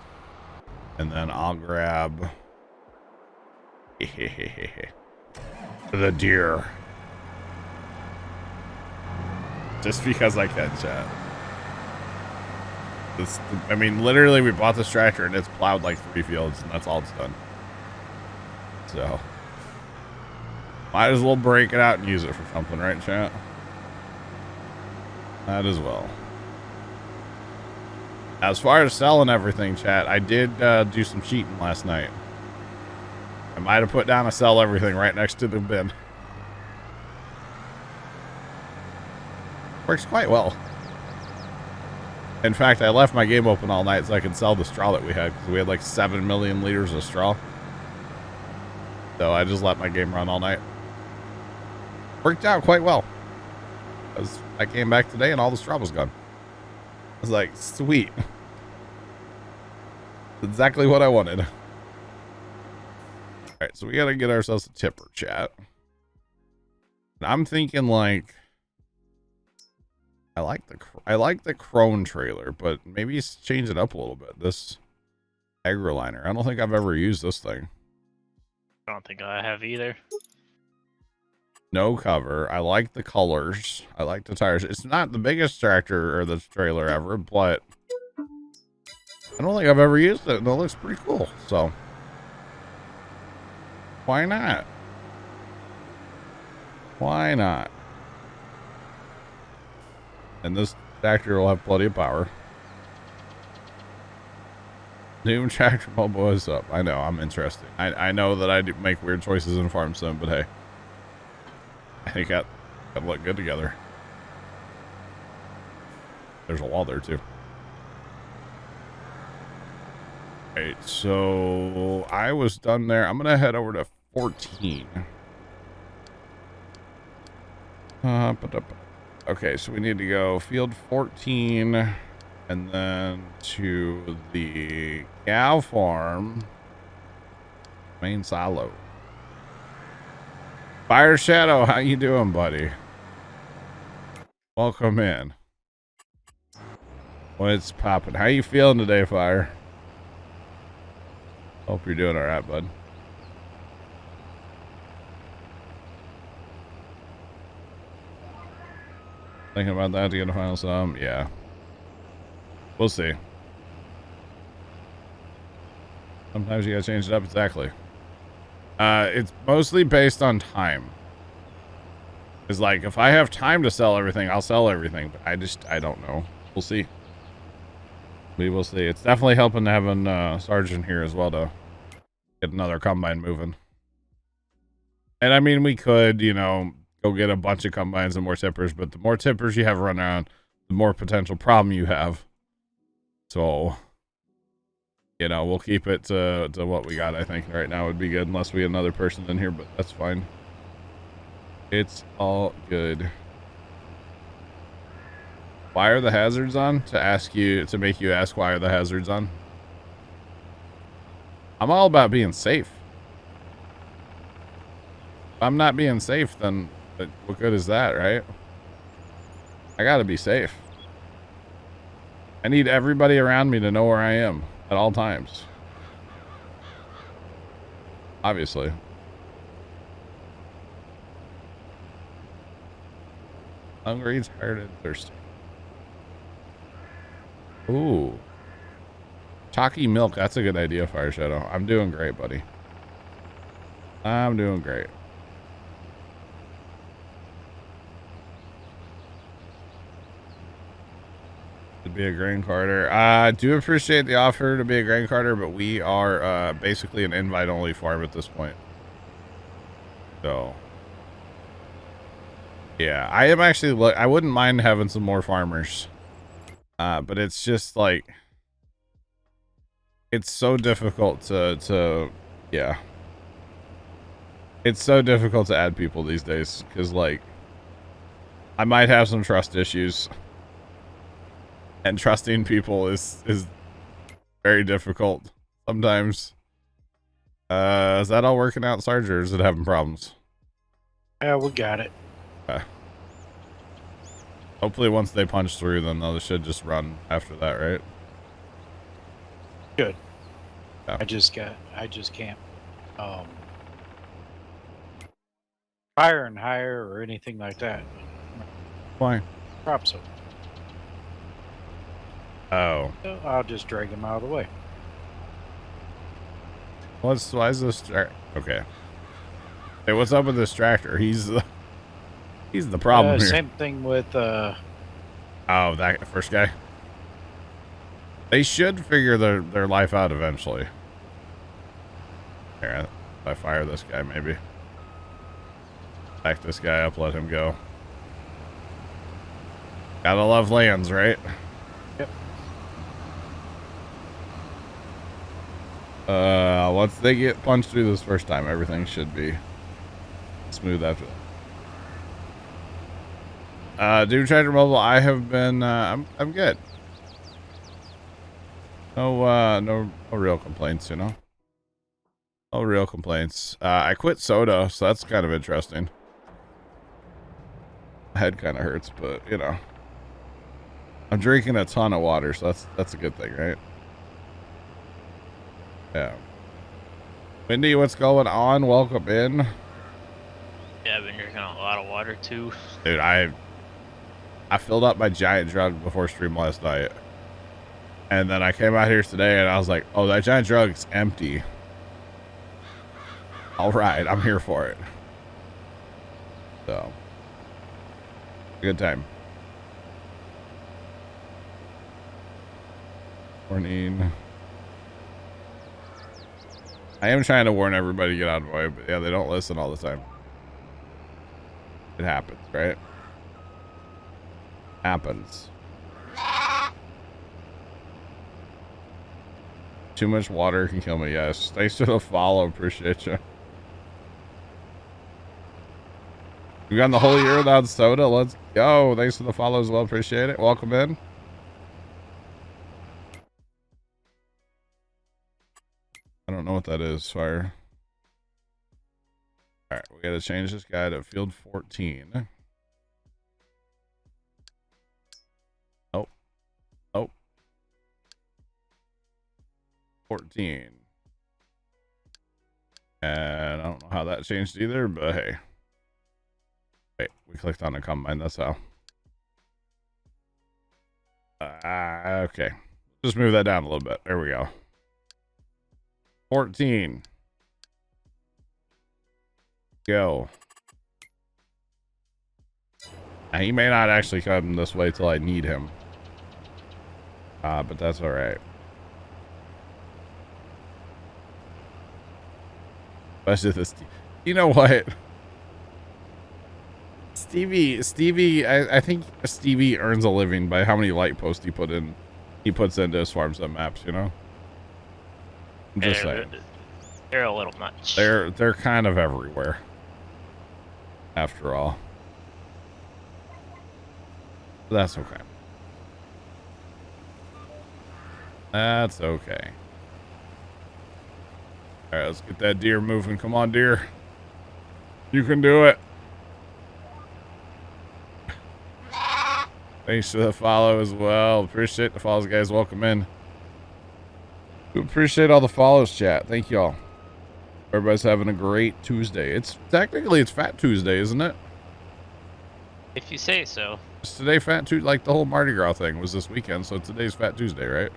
And then I'll grab the deer. Just because I can, chat. I mean, literally, we bought this tractor and it's plowed like 3 fields, and that's all it's done. So, might as well break it out and use it for something, right, chat? Might as well. As far as selling everything, chat, I did do some cheating last night. I might have put down a sell everything right next to the bin. Works quite well. In fact, I left my game open all night so I could sell the straw that we had, because we had like 7 million liters of straw. So I just let my game run all night. Worked out quite well. Because I came back today and all the straw was gone. I was like, sweet. Exactly what I wanted. Alright, so we gotta get ourselves a tipper, chat. I'm thinking like, I like the Crone trailer, but maybe change it up a little bit. This AgriLiner. I don't think I've ever used this thing. I don't think I have either. No cover. I like the colors. I like the tires. It's not the biggest tractor or the trailer ever, but I don't think I've ever used it, and it looks pretty cool. So why not? Why not? And this tractor will have plenty of power. New tractor mobile is up. I know, I'm interested. I know that I do make weird choices in Farm Sim, but hey, I think that look good together. There's a wall there too. Alright, so I was done there. I'm gonna head over to 14. Okay, so we need to go field 14 and then to the cow farm main silo. Fire Shadow, how you doing, buddy? Welcome in. What's popping? How you feeling today, Fire? Hope you're doing all right, bud. Thinking about that to get a final sum? Yeah. We'll see. Sometimes you gotta change it up. Exactly. It's mostly based on time. It's like, if I have time to sell everything, I'll sell everything. But I don't know. We'll see. We will see. It's definitely helping having Sergeant here as well to get another combine moving. And I mean, we could, you know, go get a bunch of combines and more tippers, but the more tippers you have run around, the more potential problem you have. So, you know, we'll keep it to what we got. I think right now would be good, unless we get another person in here, but that's fine. It's all good. Why are the hazards on? To make you ask why are the hazards on? I'm all about being safe. If I'm not being safe, then what good is that, right? I gotta be safe. I need everybody around me to know where I am at all times. Obviously. Hungry, tired, and thirsty. Ooh. Chalky milk. That's a good idea, Fire Shadow. I'm doing great, buddy. I'm doing great. To be a grain carter. I do appreciate the offer to be a grain carter, but we are basically an invite-only farm at this point. So, Yeah, I am actually. I wouldn't mind having some more farmers, but it's just like it's so difficult to yeah. It's so difficult to add people these days because like I might have some trust issues, and trusting people is very difficult sometimes. Is that all working out, Sarge, or is it having problems? Yeah, we got it. Okay. Hopefully once they punch through, then they should just run after that, right? Good. Yeah. I just can't fire and hire or anything like that. Why? Crops up. Oh. So I'll just drag him out of the way. Why is this okay. Hey, what's up with this tractor? He's the problem here. Same thing with Oh, that first guy. They should figure their life out eventually. Here, if I fire this guy, maybe. Back this guy up, let him go. Gotta love lands, right? Yep. Once they get punched through this first time, everything should be smooth after that. Dude, Tractor Mobile, I have been, I'm good. No real complaints, you know? No real complaints. I quit soda, so that's kind of interesting. My head kind of hurts, but, you know. I'm drinking a ton of water, so that's a good thing, right? Yeah. Wendy, what's going on? Welcome in. Yeah, I've been drinking a lot of water too. Dude, I filled up my giant jug before stream last night. And then I came out here today and I was like, oh, that giant jug's empty. All right, I'm here for it. So, good time. Morning. I am trying to warn everybody to get out of the way, but yeah, they don't listen all the time. It happens, right? Happens. Too much water can kill me, yes. Thanks for the follow, appreciate you. We got the whole year without soda, let's go. Thanks for the follow as well, appreciate it. Welcome in. I don't know what that is, fire. Alright, we gotta change this guy to field 14. Oh. Oh. 14. And I don't know how that changed either, but hey. Wait, we clicked on a combine, that's how. Okay. Just move that down a little bit. There we go. 14. Go. Now, he may not actually come this way till I need him. But that's all right. Especially this. You know what? Stevie, I think Stevie earns a living by how many light posts he puts into his farm sim maps, you know? I'm just saying. They're a little much. They're kind of everywhere. After all. But that's okay. That's okay. Alright, let's get that deer moving. Come on, deer. You can do it. Thanks for the follow as well. Appreciate the follows, guys. Welcome in. We appreciate all the follows, chat. Thank you all. Everybody's having a great Tuesday. It's technically Fat Tuesday, isn't it? If you say so. It's today Fat Tuesday, like the whole Mardi Gras thing was this weekend, so today's Fat Tuesday, right?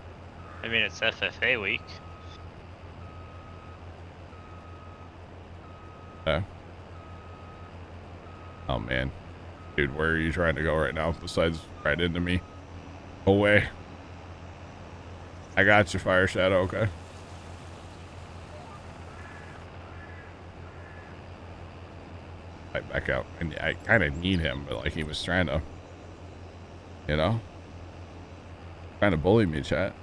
I mean, it's FFA week. Okay. Oh man. Dude, where are you trying to go right now? Besides right into me. Away. I got you, Fire Shadow, okay. pipe back out. And I kind of need him, but like he was trying to, you know, trying to bully me, chat.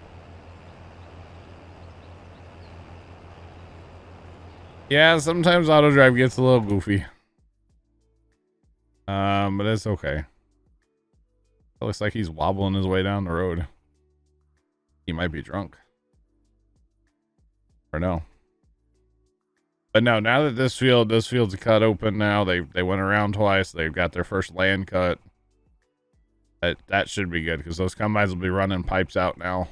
Yeah, sometimes auto drive gets a little goofy. But it's okay. It looks like he's wobbling his way down the road. He might be drunk. Or no. But no, now that this field's cut open now, they went around twice. They've got their first land cut. That should be good because those combines will be running pipes out now.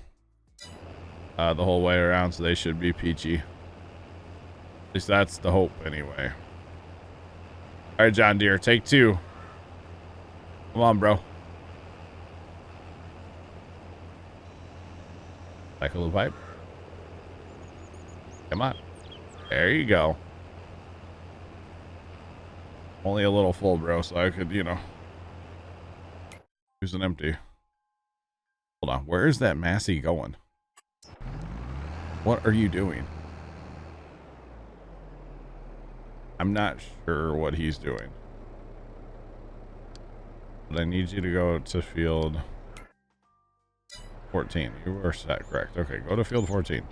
The whole way around, so they should be peachy. At least that's the hope anyway. All right, John Deere, take 2. Come on, bro. Cycle the pipe. Come on. There you go. Only a little full, bro, so I could, you know, use an empty. Hold on. Where is that Massey going? What are you doing? I'm not sure what he's doing. But I need you to go to field 14. You are set, correct. Okay, go to field 14.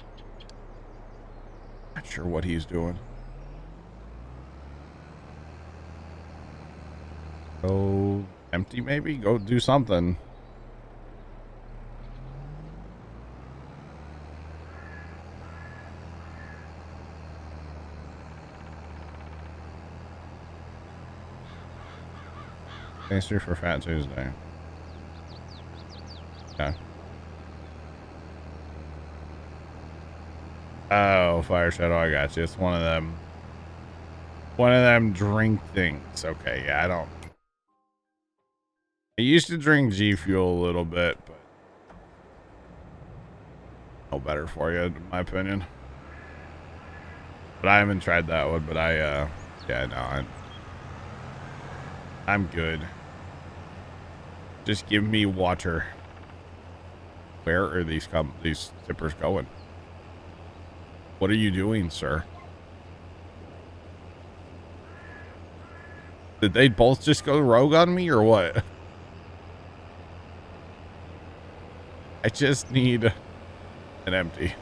Not sure what he's doing. Go empty, maybe? Go do something. Thanks for Fat Tuesday. Okay. Oh, Fire Shadow, I got you. It's one of them. One of them drink things. Okay, yeah, I don't. I used to drink G Fuel a little bit, but no better for you, in my opinion. But I haven't tried that one. But yeah, no, I'm good. Just give me water. Where are these tippers going? What are you doing, sir? Did they both just go rogue on me or what? I just need an empty.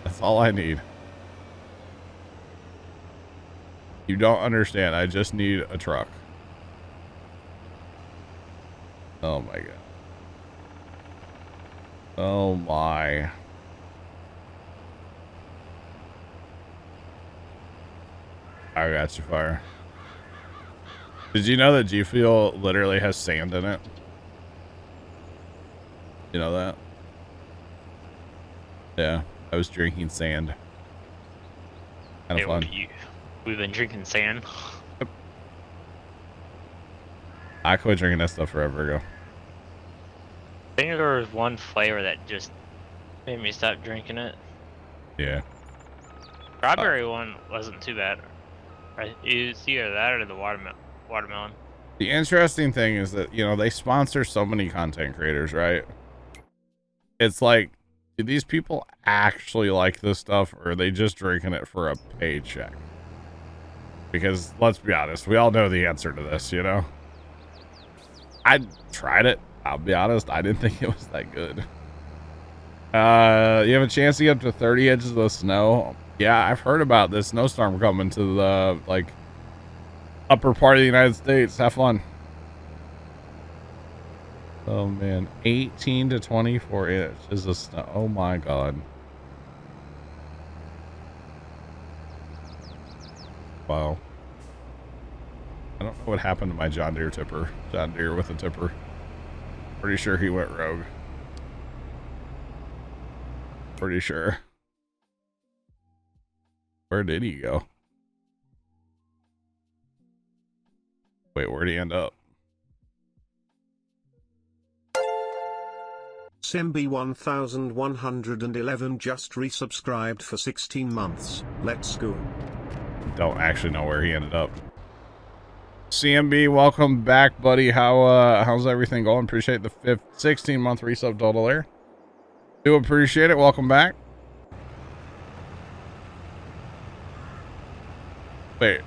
That's all I need. You don't understand. I just need a truck. Oh my god. Oh my. I got you, Fire. Did you know that G Fuel literally has sand in it? You know that? Yeah, I was drinking sand. Kind of fun. We've been drinking sand. Yep. I quit drinking that stuff forever ago. I think there was one flavor that just made me stop drinking it. Yeah. Strawberry one wasn't too bad. Right? It's either that or the watermelon. The interesting thing is that, you know, they sponsor so many content creators, right? It's like, do these people actually like this stuff, or are they just drinking it for a paycheck? Because let's be honest, we all know the answer to this, you know? I tried it. I'll be honest, I didn't think it was that good. You have a chance to get up to 30 inches of snow. Yeah, I've heard about this snowstorm coming to the, like, upper part of the United States. Have fun. Oh, man. 18 to 24 inches of snow. Oh, my God. Wow. I don't know what happened to my John Deere tipper. John Deere with a tipper. Pretty sure he went rogue. Pretty sure. Where did he go? Wait, where'd he end up? Sembi 1111 just resubscribed for 16 months. Let's go. Don't actually know where he ended up. CMB, welcome back, buddy. How's everything going? Appreciate the 16-month resub total there. Do appreciate it. Welcome back. Wait.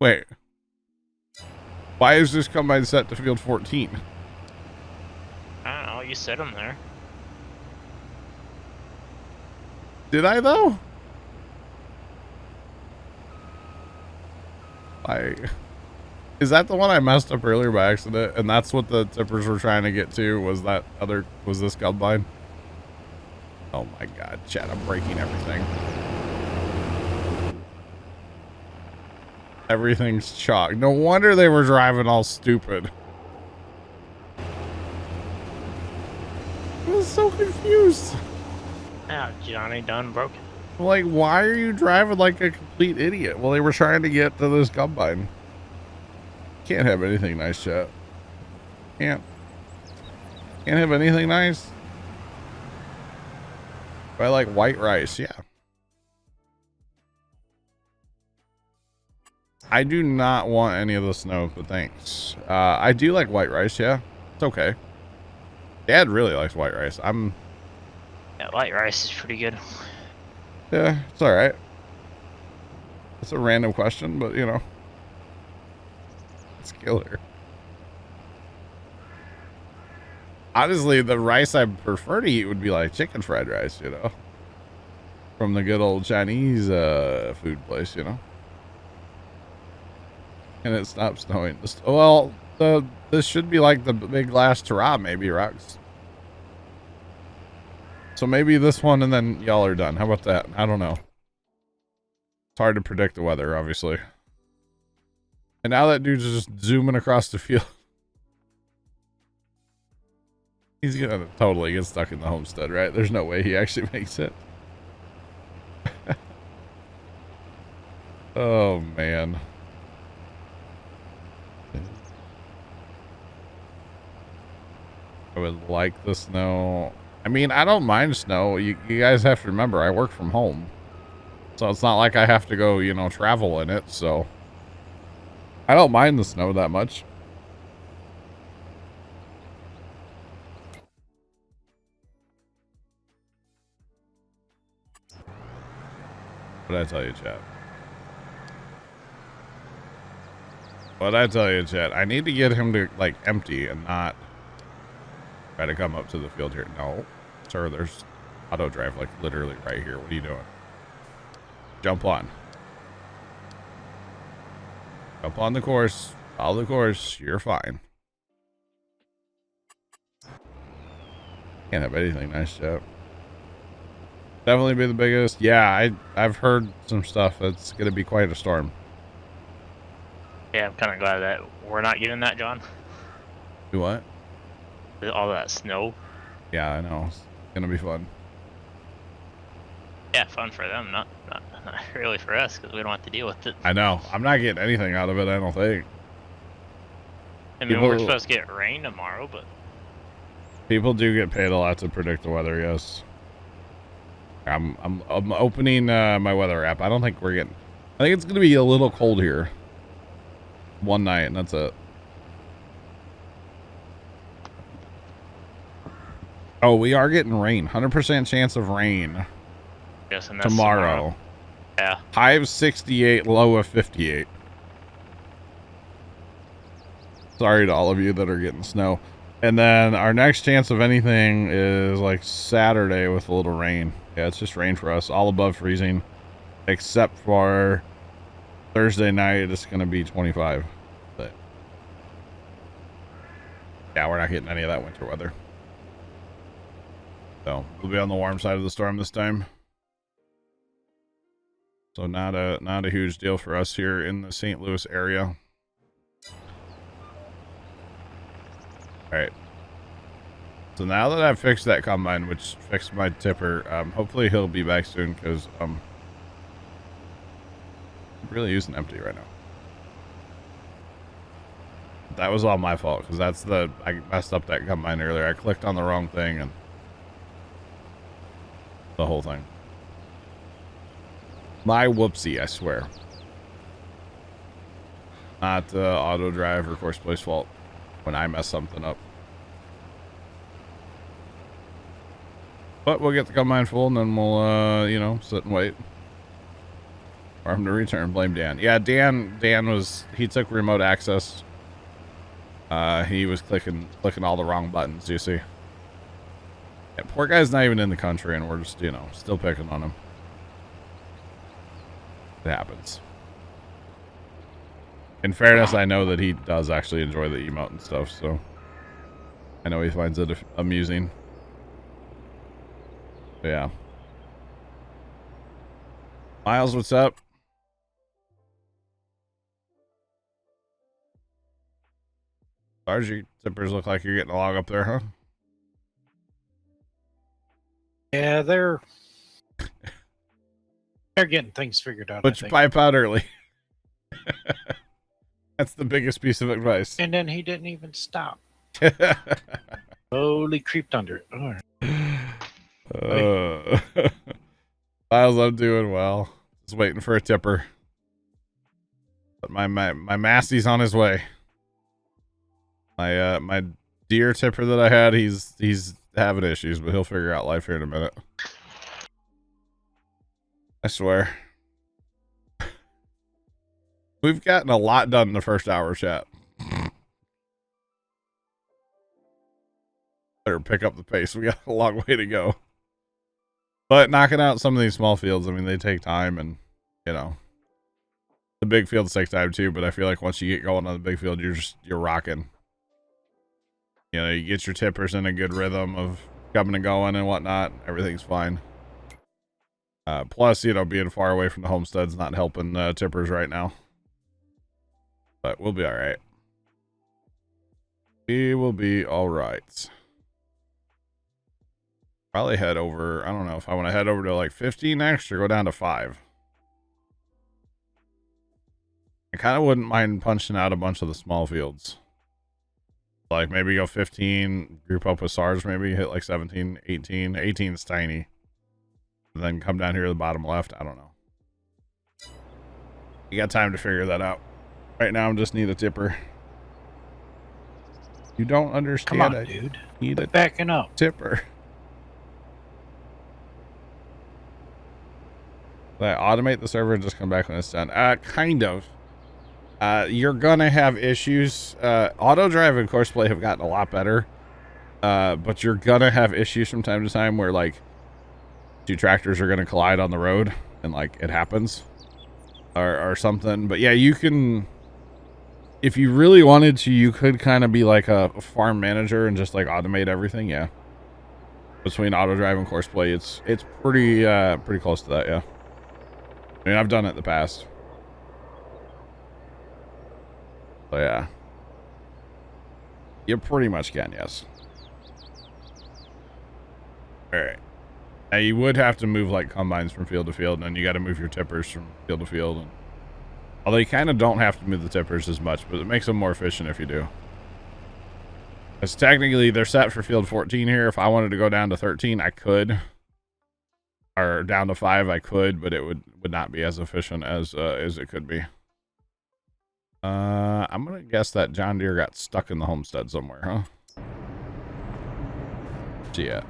Wait. Why is this combine set to field 14? I don't know. You set them there. Did I though? Is that the one I messed up earlier by accident? And that's what the tippers were trying to get to, was this combine? Oh my god, chat, I'm breaking everything. Everything's chalk. No wonder they were driving all stupid. I was so confused. Ah, Johnny done broken. Like, why are you driving like a complete idiot? Well, they were trying to get to this combine. Can't have anything nice, chat. Can't have anything nice. I like white rice, yeah. I do not want any of the snow, but thanks. I do like white rice, yeah. It's okay. Dad really likes white rice. Yeah, white rice is pretty good. Yeah, it's alright. It's a random question, but you know. It's killer. Honestly, the rice I prefer to eat would be like chicken fried rice, you know. From the good old Chinese food place, you know. And it stopped snowing. Well, this should be like the big last hurrah, maybe, Rocks. So maybe this one and then y'all are done. How about that? I don't know. It's hard to predict the weather, obviously. And now that dude's just zooming across the field. He's gonna totally get stuck in the homestead, right? There's no way he actually makes it. Oh, man. I would like the snow. I mean, I don't mind snow. You guys have to remember, I work from home. So it's not like I have to go, you know, travel in it, so. I don't mind the snow that much. What'd I tell you, chat? What'd I tell you, chat? I need to get him to, like, empty and not try to come up to the field here. No. Sir, there's auto drive, like, literally right here. What are you doing? Jump on. Jump on the course. Follow the course. You're fine. Can't have anything nice, chat. Definitely be the biggest. Yeah, I've heard some stuff. It's going to be quite a storm. Yeah, I'm kind of glad that we're not getting that, John. Do what? All that snow. Yeah, I know. It's going to be fun. Yeah, fun for them, not really for us, because we don't have to deal with it. I know. I'm not getting anything out of it, I don't think. I mean, we're supposed to get rain tomorrow, but... People do get paid a lot to predict the weather, yes. I'm opening my weather app. I don't think we're getting... I think it's going to be a little cold here. One night, and that's it. Oh, we are getting rain. 100% chance of rain. Yes, and that's tomorrow. Yeah. High of 68, low of 58. Sorry to all of you that are getting snow. And then our next chance of anything is like Saturday with a little rain. Yeah, it's just rain for us. All above freezing. Except for Thursday night, it's going to be 25. But yeah, we're not getting any of that winter weather. So we'll be on the warm side of the storm this time. So not a huge deal for us here in the St. Louis area. All right. So now that I've fixed that combine, which fixed my tipper, hopefully he'll be back soon because I'm really using empty right now. That was all my fault because I messed up that combine earlier. I clicked on the wrong thing and the whole thing. My whoopsie, I swear. Not auto drive or course place fault when I mess something up. But we'll get the combine full and then we'll, you know, sit and wait. For him to return, blame Dan. Yeah, Dan he took remote access. He was clicking all the wrong buttons, you see. Yeah, poor guy's not even in the country, and we're just, you know, still picking on him. It happens. In fairness, I know that he does actually enjoy the emote and stuff, so I know he finds it amusing. But yeah. Miles, what's up? Sarge, your zippers look like you're getting along up there, huh? Yeah, they're getting things figured out. Put your pipe out early. That's the biggest piece of advice. And then he didn't even stop. Slowly creeped under it. All right. Miles, I'm doing well. Just waiting for a tipper. But my Massey's on his way. My deer tipper that I had, he's having issues, but he'll figure out life here in a minute. I swear. We've gotten a lot done in the first hour, chat. Better pick up the pace. We got a long way to go. But knocking out some of these small fields, I mean, they take time, and, you know, the big fields take time too, but I feel like once you get going on the big field, you're rocking. You know, you get your tippers in a good rhythm of coming and going and whatnot. Everything's fine. Plus, you know, being far away from the homestead's not helping tippers right now. But we'll be all right. We will be all right. Probably head over. I don't know if I want to head over to like 15 next or go down to 5. I kind of wouldn't mind punching out a bunch of the small fields. Like maybe go 15, group up with SARS, maybe hit like 17, 18. 18 is tiny. And then come down here to the bottom left. I don't know. You got time to figure that out. Right now, I just need a tipper. You don't understand. Come on, dude. Need a backing up. Tipper. Did I automate the server and just come back when it's done? Kind of. You're gonna have issues. Auto drive and courseplay have gotten a lot better. But you're gonna have issues from time to time where like two tractors are gonna collide on the road and like it happens or something. But yeah, you can, if you really wanted to, you could kind of be like a farm manager and just like automate everything. Yeah. Between auto drive and courseplay, it's pretty close to that. Yeah. I mean, I've done it in the past. So yeah. You pretty much can, yes. Alright. Now you would have to move like combines from field to field, and then you got to move your tippers from field to field. And, although you kind of don't have to move the tippers as much, but it makes them more efficient if you do. Because technically they're set for field 14 here. If I wanted to go down to 13, I could. Or down to 5, I could, but it would not be as efficient as it could be. I'm gonna guess that John Deere got stuck in the homestead somewhere, huh? See ya.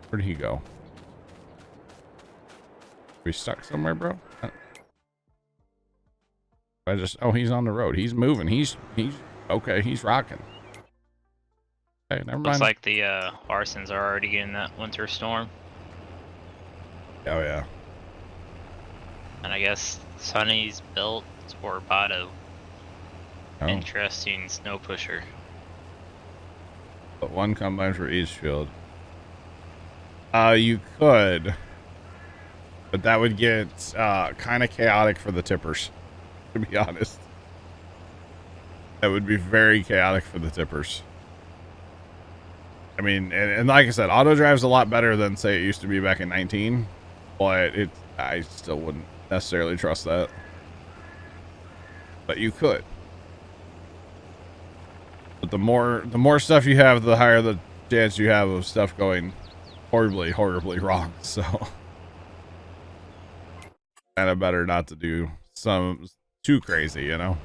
Where'd he go? We stuck somewhere, bro? Oh, he's on the road. He's moving. He's okay. He's rocking. Okay, never mind. Looks like the arsons are already getting that winter storm. Oh yeah. And I guess Sonny's built or bought a interesting snow pusher. But one combine for each field. You could, but that would get kind of chaotic for the tippers, to be honest. That would be very chaotic for the tippers. I mean, and like I said, auto drive's a lot better than say it used to be back in 19, but I still wouldn't necessarily trust that. But you could. But the more stuff you have, the higher the chance you have of stuff going horribly wrong. So kind of better not to do some too crazy, you know.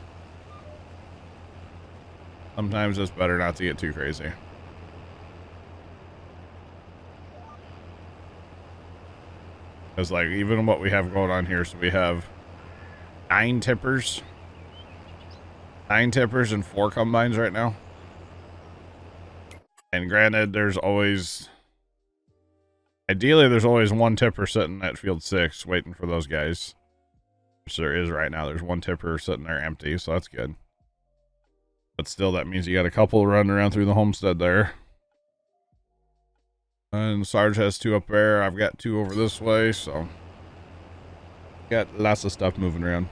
Sometimes it's better not to get too crazy. Because like even what we have going on here, so we have 9 tippers and 4 combines right now. And granted, ideally there's always 1 tipper sitting at field 6 waiting for those guys. Which there is right now. There's 1 tipper sitting there empty, so that's good. But still, that means you got a couple running around through the homestead there. And Sarge has 2 up there. I've got 2 over this way, so got lots of stuff moving around.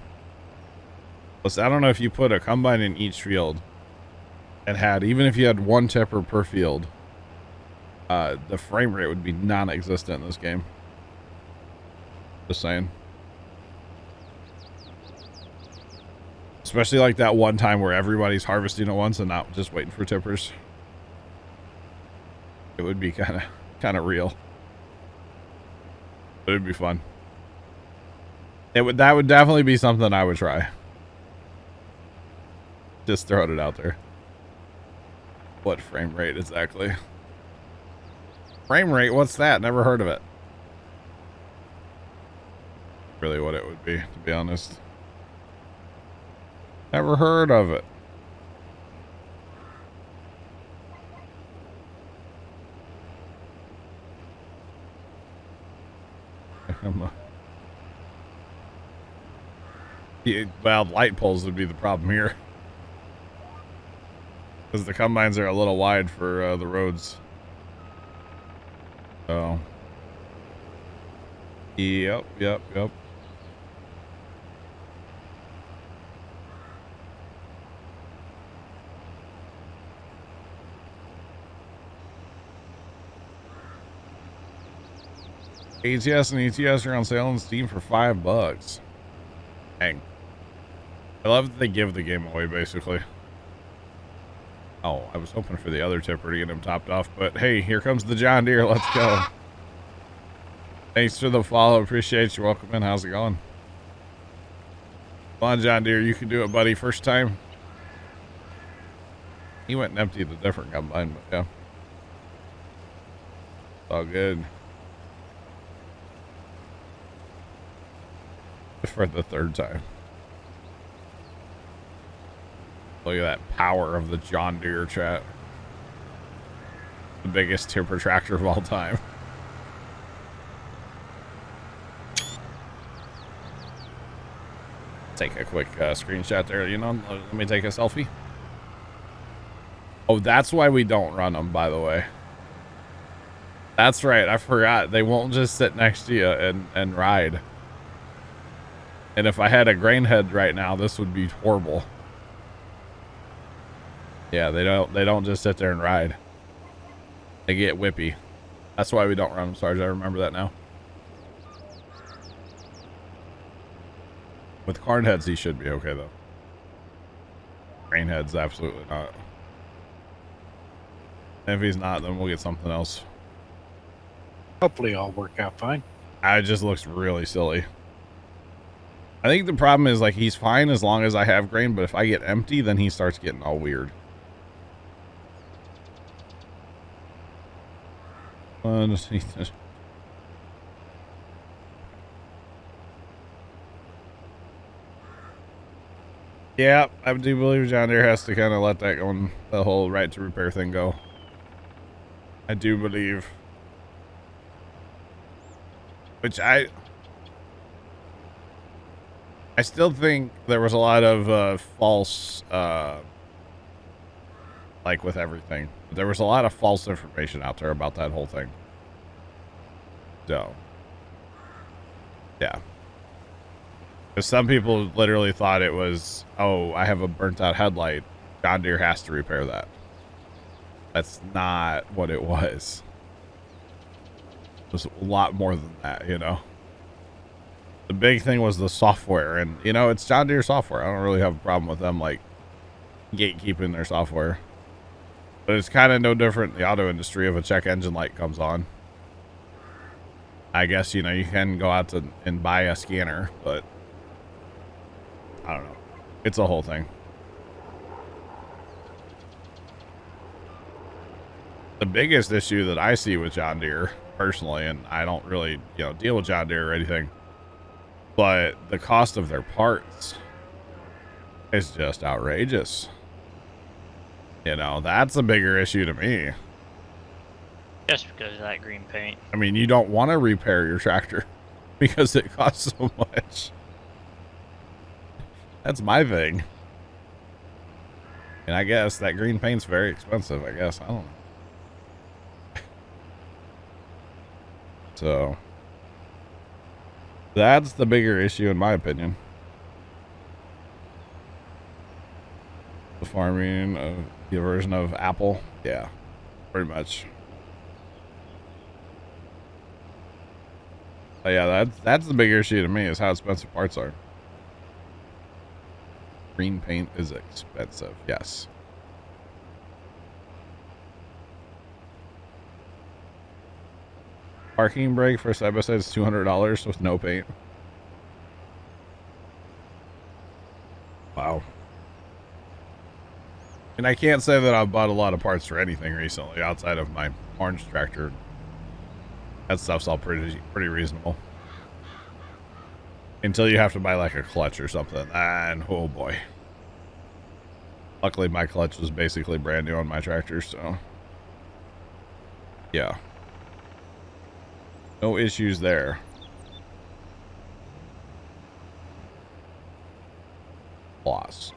Plus, I don't know if you put a combine in each field and even if you had 1 tipper per field, the frame rate would be non-existent in this game. Just saying. Especially like that one time where everybody's harvesting at once and not just waiting for tippers. It would be kind of real. It would be fun. That would definitely be something I would try. Just throwing it out there. What frame rate exactly? Frame rate? What's that? Never heard of it. Really what it would be, to be honest. Never heard of it. Well, light poles would be the problem here. Because the combines are a little wide for the roads. So. Yep. ATS and ETS are on sale on Steam for $5. Dang. I love that they give the game away, basically. Oh, I was hoping for the other tipper to get him topped off, but hey, here comes the John Deere. Let's go. Thanks for the follow. Appreciate you. Welcome in. How's it going? Come on, John Deere. You can do it, buddy. First time. He went and emptied a different combine, but yeah. It's all good. For the 3rd time. Look at that power of the John Deere, chat. The biggest tipper tractor of all time. Take a quick screenshot there, you know. Let me take a selfie. Oh, that's why we don't run them, by the way. That's right. I forgot. They won't just sit next to you and ride. And if I had a grain head right now, this would be horrible. Yeah, they don't just sit there and ride. They get whippy. That's why we don't run them, Sarge. I remember that now. With corn heads, he should be okay, though. Grain heads, absolutely not. And if he's not, then we'll get something else. Hopefully all work out fine. It just looks really silly. I think the problem is, like, he's fine as long as I have grain, but if I get empty, then he starts getting all weird. Yeah, I do believe John Deere has to kind of let that go, the whole right to repair thing go. I do believe. Which I still think there was a lot of false, like with everything. There was a lot of false information out there about that whole thing. So, yeah. Because some people literally thought it was, oh, I have a burnt out headlight. John Deere has to repair that. That's not what it was. It was a lot more than that, you know. The big thing was the software, and you know, it's John Deere software. I don't really have a problem with them like gatekeeping their software, but it's kind of no different in the auto industry. If a check engine light comes on, I guess, you know, you can go out and buy a scanner, but I don't know. It's a whole thing. The biggest issue that I see with John Deere personally, and I don't really, deal with John Deere or anything. But the cost of their parts is just outrageous. That's a bigger issue to me. Just because of that green paint. I mean, you don't want to repair your tractor because it costs so much. That's my thing. And I guess that green paint's very expensive, I guess. I don't know. So that's the bigger issue in my opinion. The farming of the version of Apple. Yeah, pretty much. But yeah, that's the bigger issue to me is how expensive parts are. Green paint is expensive, yes. Parking brake for side by side is $200 with no paint. Wow. And I can't say that I've bought a lot of parts for anything recently outside of my orange tractor. That stuff's all pretty reasonable. Until you have to buy like a clutch or something. And oh boy. Luckily my clutch was basically brand new on my tractor, so yeah. No issues there. Gloss.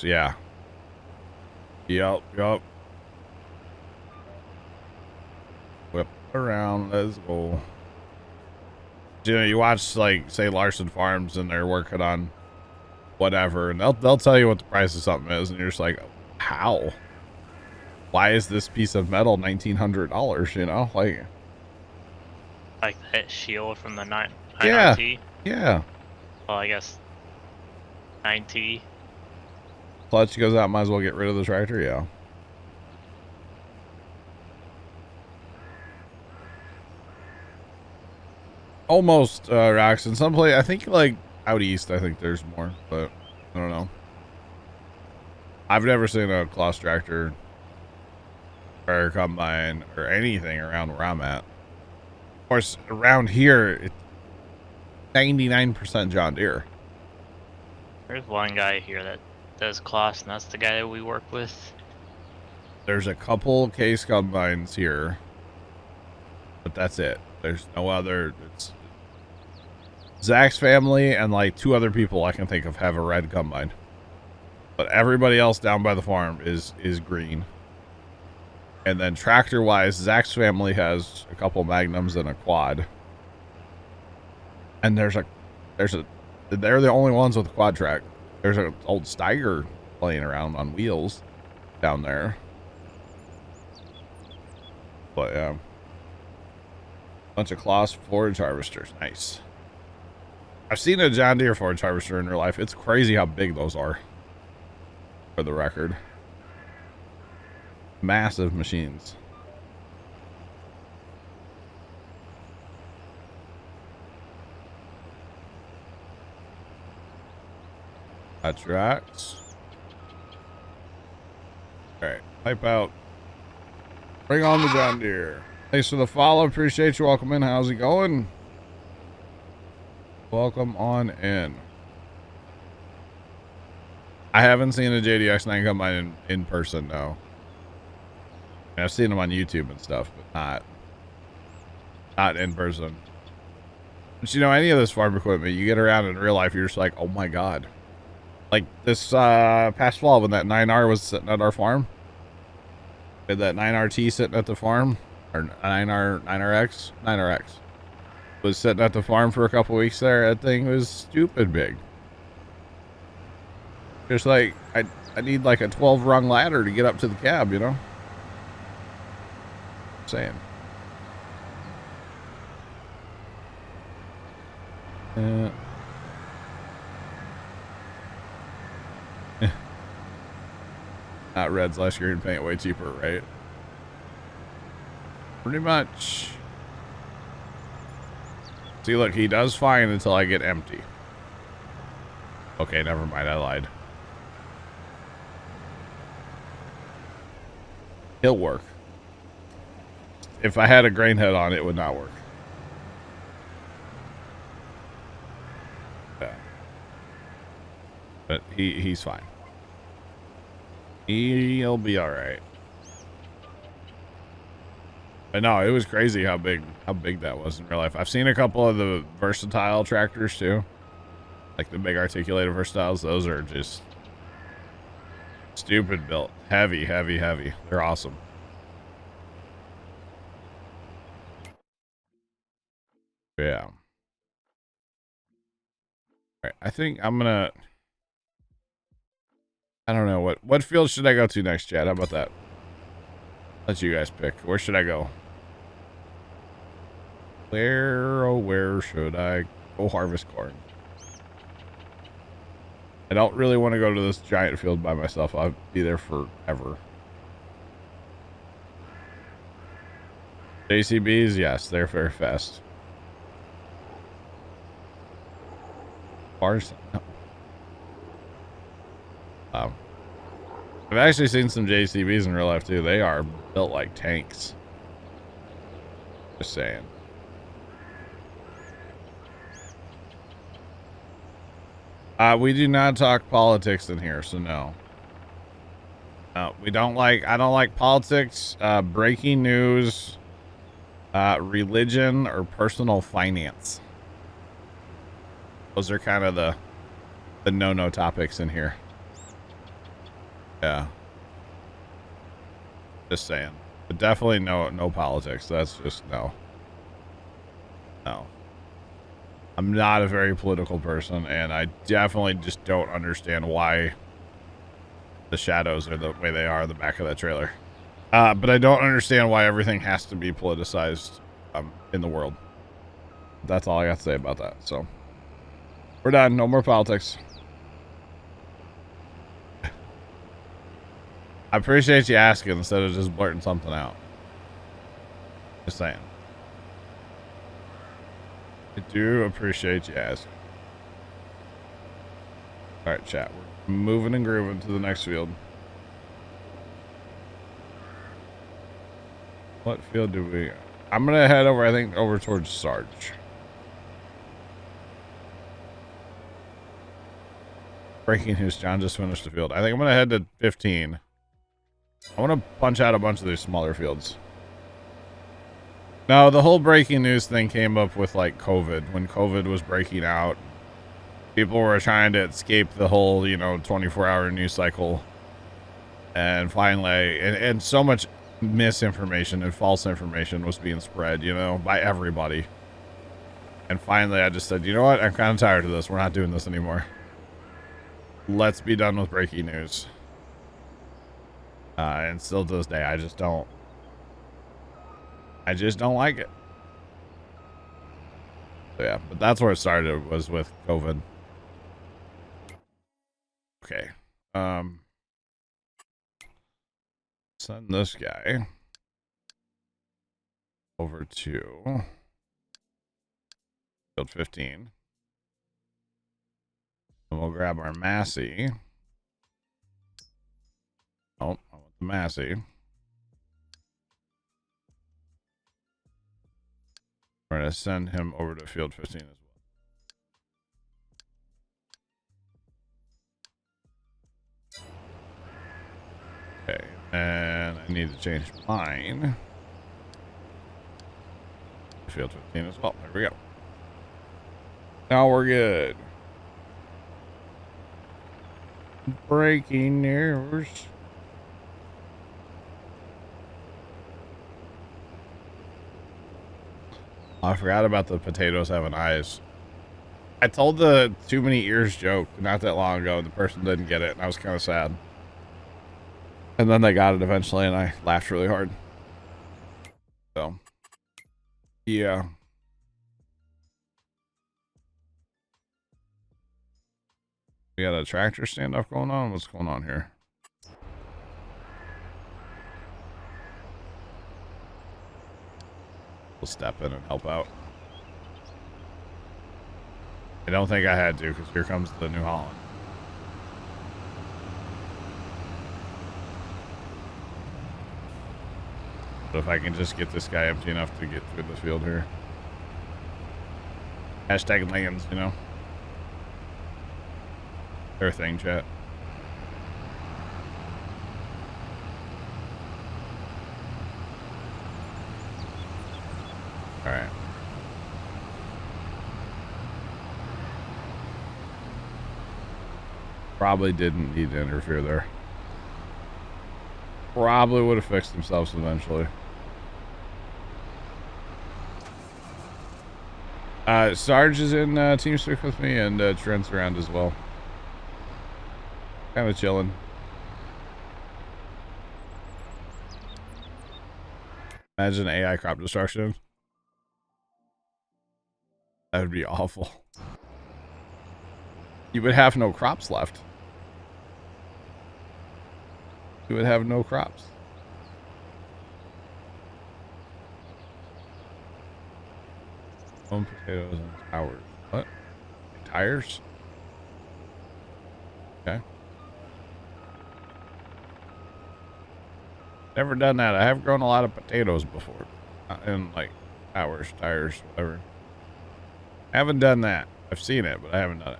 Yeah. Yup. Whip around. Let's go. You watch, like, say Larson Farms and they're working on whatever, and they'll tell you what the price of something is, and you're just like, how? Why is this piece of metal $1,900? Like that shield from the 9RT? Yeah. Well, I guess 9T. Clutch goes out, might as well get rid of the tractor, yeah. Almost rocks in some place. I think like out east, I think there's more, but I don't know. I've never seen a Kloss tractor or combine or anything around where I'm at. Of course, around here, it's 99% John Deere. There's one guy here that does Kloss, and that's the guy that we work with. There's a couple case combines here, but that's it. There's no other. It's Zach's family and like 2 other people I can think of have a red combine, but everybody else down by the farm is green. And then tractor wise, Zach's family has a couple Magnums and a quad, and they're the only ones with a quad track. There's an old Steiger laying around on wheels down there, but yeah. Bunch of Kloss forage harvesters. Nice. I've seen a John Deere forage harvester in real life. It's crazy how big those are, for the record. Massive machines. That tracks. Alright, pipe out. Bring on the John Deere. Thanks for the follow. Appreciate you. Welcome in. How's it going? Welcome on in. I haven't seen a JDX9 combine in person, no. I've seen them on YouTube and stuff, but not in person. But any of this farm equipment, you get around in real life, you're just like, oh my god. Like this past fall when that 9R was sitting at our farm. We had that 9RT sitting at the farm. Or 9RX was sitting at the farm for a couple weeks there. That thing was stupid big. Just like I need like a 12 rung ladder to get up to the cab, Saying. Not reds, less green paint, way cheaper, right? Pretty much. See, look, he does fine until I get empty. Okay, never mind. I lied. He'll work. if I had a grain head on, it would not work. Yeah. But he's fine. He'll be all right. But no, it was crazy how big that was in real life. I've seen a couple of the versatile tractors too, like the big articulated versatiles. Those are just stupid built, heavy. They're awesome. Yeah. All right, I think I'm gonna. I don't know what field should I go to next, Chad? How about that? Let you guys pick. Where should I go? Where should I go harvest corn? I don't really want to go to this giant field by myself. I'll be there forever. JCBs, yes, they're very fast. Bars, no. I've actually seen some JCBs in real life too. They are built like tanks. Just saying. We do not talk politics in here, so no. We don't like. I don't like politics, breaking news, religion, or personal finance. Those are kind of the no-no topics in here. Yeah. Just saying. But definitely no politics. That's just no. No. I'm not a very political person, and I definitely just don't understand why the shadows are the way they are in the back of that trailer. But I don't understand why everything has to be politicized in the world. That's all I got to say about that. So we're done. No more politics. I appreciate you asking instead of just blurting something out. Just saying. I do appreciate you asking. All right, chat. We're moving and grooving to the next field. What field do we... I'm going to head over, I think, over towards Sarge. Breaking news, John just finished the field. I think I'm going to head to 15. I want to punch out a bunch of these smaller fields. No, the whole breaking news thing came up with like COVID. When COVID was breaking out, people were trying to escape the whole, 24-hour news cycle. And finally, and so much misinformation and false information was being spread, by everybody. And finally, I just said, you know what? I'm kind of tired of this. We're not doing this anymore. Let's be done with breaking news. And still to this day, I just don't like it. So yeah, but that's where it started, was with COVID. Okay. Send this guy over to field 15. And we'll grab our Massey. Oh, I want the Massey. We're going to send him over to field 15 as well. Okay, and I need to change mine to field 15 as well. There we go. Now we're good. Breaking news. I forgot about the potatoes having eyes. I told the too many ears joke not that long ago, and the person didn't get it, and I was kind of sad. And then they got it eventually, and I laughed really hard. So, yeah. We got a tractor standoff going on? What's going on here? We'll step in and help out. I don't think I had to, because here comes the New Holland. But if I can just get this guy empty enough to get through the field here. Hashtag lands, you know. Their thing, chat. Alright. Probably didn't need to interfere there. Probably would have fixed themselves eventually. Sarge is in TeamSpeak with me, and Trent's around as well. Kind of chilling. Imagine AI crop destruction. That would be awful. You would have no crops left. You would have no crops. Home potatoes and towers. What? Tires? Okay. Never done that. I have grown a lot of potatoes before. And like tires, whatever. I haven't done that. I've seen it, but I haven't done it.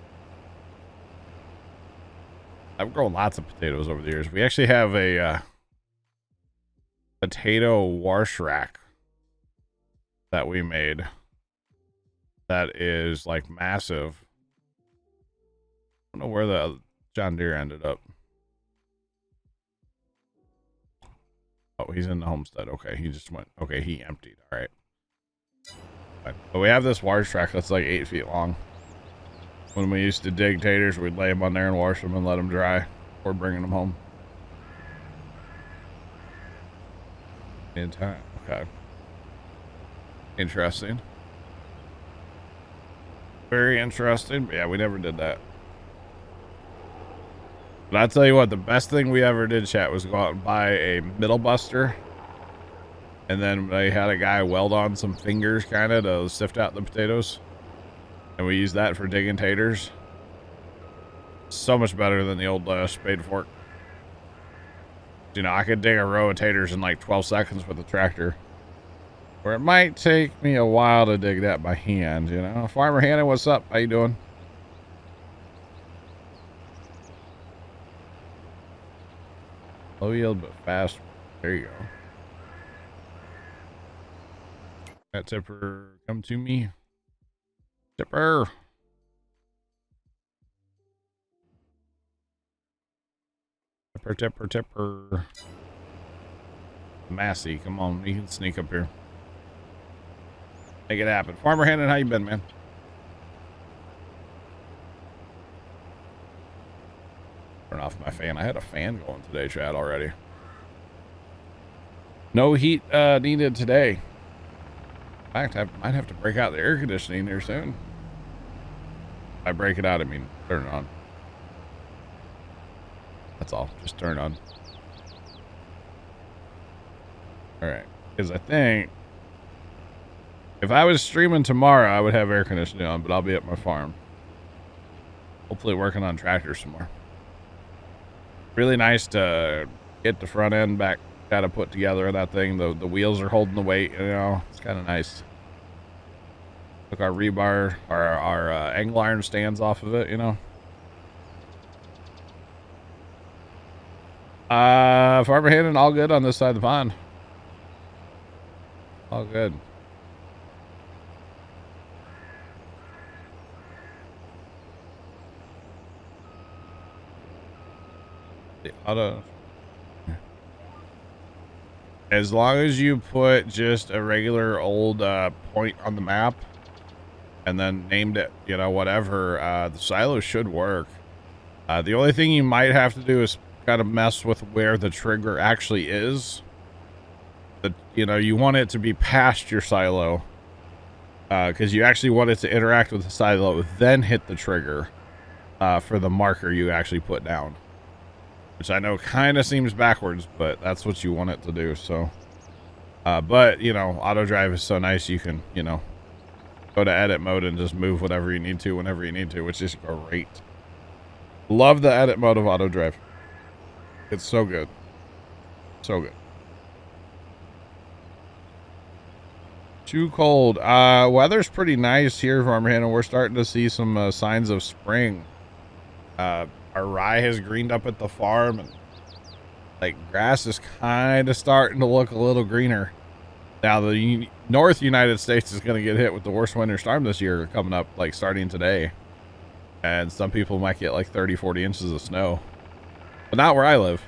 I've grown lots of potatoes over the years. We actually have a potato wash rack that we made that is like massive. I don't know where the John Deere ended up. Oh, he's in the homestead. Okay, he just went. Okay, he emptied. All right. But we have this wash rack that's like 8 feet long. When we used to dig taters, we'd lay them on there and wash them and let them dry before bringing them home. In time. Okay. Interesting. Very interesting. But yeah, we never did that. But I'll tell you what, the best thing we ever did, chat, was go out and buy a middle buster. And then they had a guy weld on some fingers kind of to sift out the potatoes. And we used that for digging taters. So much better than the old spade fork. You know, I could dig a row of taters in like 12 seconds with a tractor. Where it might take me a while to dig that by hand, you know. Farmer Hannah, what's up? How you doing? Low yield but fast. There you go. That tipper, come to me. Tipper. Tipper. Massey, come on, you can sneak up here. Make it happen. Farmer Hannon, how you been, man? Turn off my fan. I had a fan going today, Chad, already. No heat needed today. In fact, I might have to break out the air conditioning here soon. If I break it out, I mean turn it on. That's all. Just turn it on. Alright. Because I think if I was streaming tomorrow, I would have air conditioning on, but I'll be at my farm. Hopefully working on tractors some more. Really nice to get the front end back kind of put together of that thing. The wheels are holding the weight, you know. It's kind of nice. Took our rebar, our angle iron stands off of it, you know. Farmer Hannon, all good on this side of the pond. All good. The auto. As long as you put just a regular old point on the map and then named it, you know, whatever, the silo should work. The only thing you might have to do is kind of mess with where the trigger actually is. You know, you want it to be past your silo because you actually want it to interact with the silo, then hit the trigger for the marker you actually put down. Which I know kind of seems backwards, but that's what you want it to do, so. But, you know, auto drive is so nice you can, you know, go to edit mode and just move whatever you need to whenever you need to, which is great. Love the edit mode of auto drive. It's so good. So good. Too cold. Weather's pretty nice here, Farmhand, and we're starting to see some signs of spring. Our rye has greened up at the farm, and like grass is kind of starting to look a little greener. Now the North United States is going to get hit with the worst winter storm this year coming up, like starting today. And some people might get like 30, 40 inches of snow. But not where I live.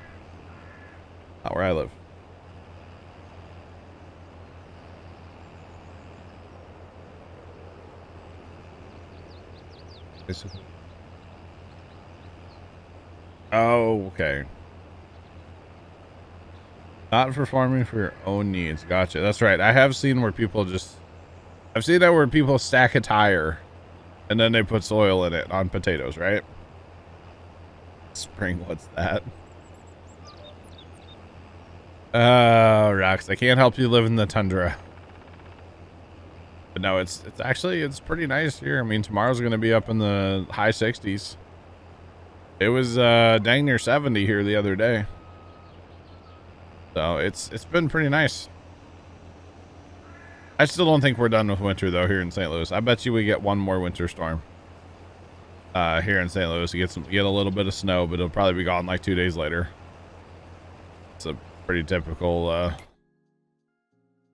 Not where I live. Oh, okay. Not for farming for your own needs. Gotcha. That's right. I have seen where people I've seen that where people stack a tire and then they put soil in it on potatoes, right? Spring, what's that? Oh, Rox, I can't help you live in the tundra. But no, it's pretty nice here. I mean, tomorrow's going to be up in the high 60s. It was dang near 70 here the other day. So it's been pretty nice. I still don't think we're done with winter though here in St. Louis. I bet you we get one more winter storm. Here in St. Louis, you get a little bit of snow, but it'll probably be gone like 2 days later. It's a pretty typical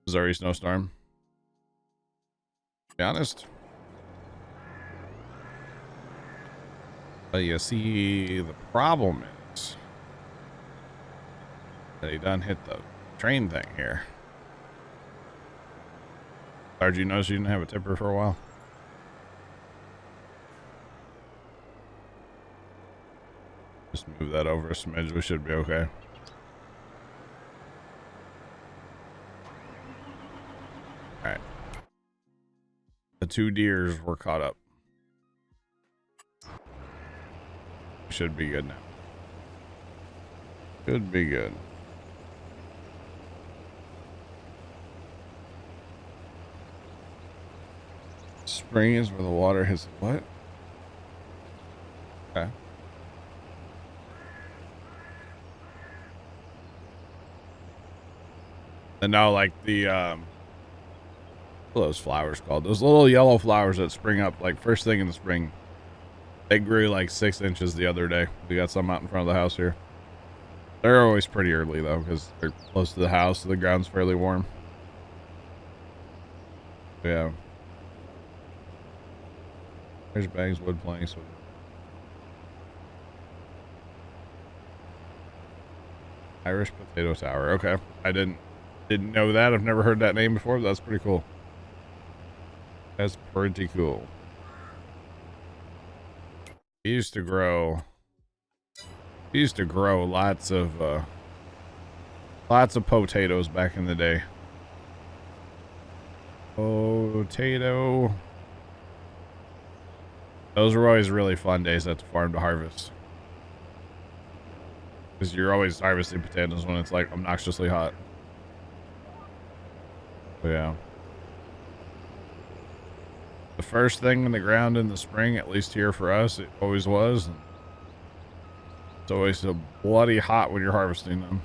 Missouri snowstorm. To be honest. But you see, the problem is that he done hit the train thing here. Did you notice you didn't have a tipper for a while? Just move that over a smidge. We should be okay. All right. The 2 deers were caught up. Should be good now. Should be good. Spring is where the water hits what? Okay. And now like the what are those flowers called? Those little yellow flowers that spring up like first thing in the spring. They grew like 6 inches the other day. We got some out in front of the house here. They're always pretty early though, because they're close to the house, so the ground's fairly warm. Yeah. There's bags, wood planks. Irish potato tower. Okay. I didn't know that. I've never heard that name before, but that's pretty cool. That's pretty cool. He used to grow lots of potatoes back in the day. Potato. Those were always really fun days at the farm to harvest. Because you're always harvesting potatoes when it's like obnoxiously hot. But yeah. The first thing in the ground in the spring, at least here for us, it always was. It's always so bloody hot when you're harvesting them.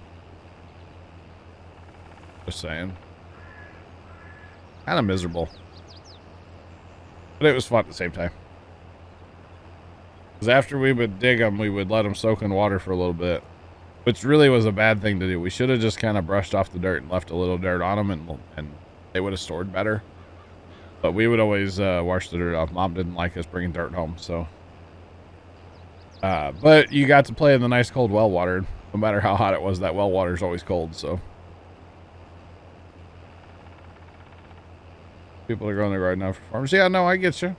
Just saying. Kind of miserable. But it was fun at the same time. Because after we would dig them, we would let them soak in water for a little bit. Which really was a bad thing to do. We should have just kind of brushed off the dirt and left a little dirt on them, and they would have stored better. But we would always wash the dirt off. Mom didn't like us bringing dirt home, so. But you got to play in the nice cold well water. No matter how hot it was, that well water is always cold, so. People are growing their garden now for farmers. Yeah, no, I get you.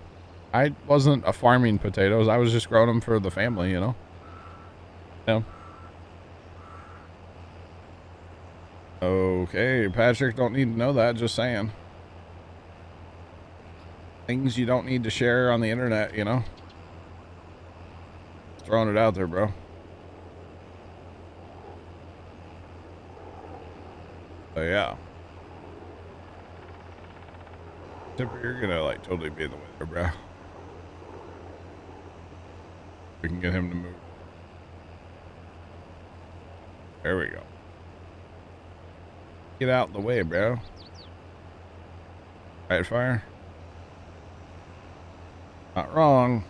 I wasn't a farming potatoes. I was just growing them for the family, you know. Yeah. Okay, Patrick, don't need to know that. Just saying. Things you don't need to share on the internet, you know. Just throwing it out there, bro. So yeah. Tipper, you're gonna like totally be in the winter, bro. We can get him to move. There we go. Get out of the way, bro. Right fire. Not wrong.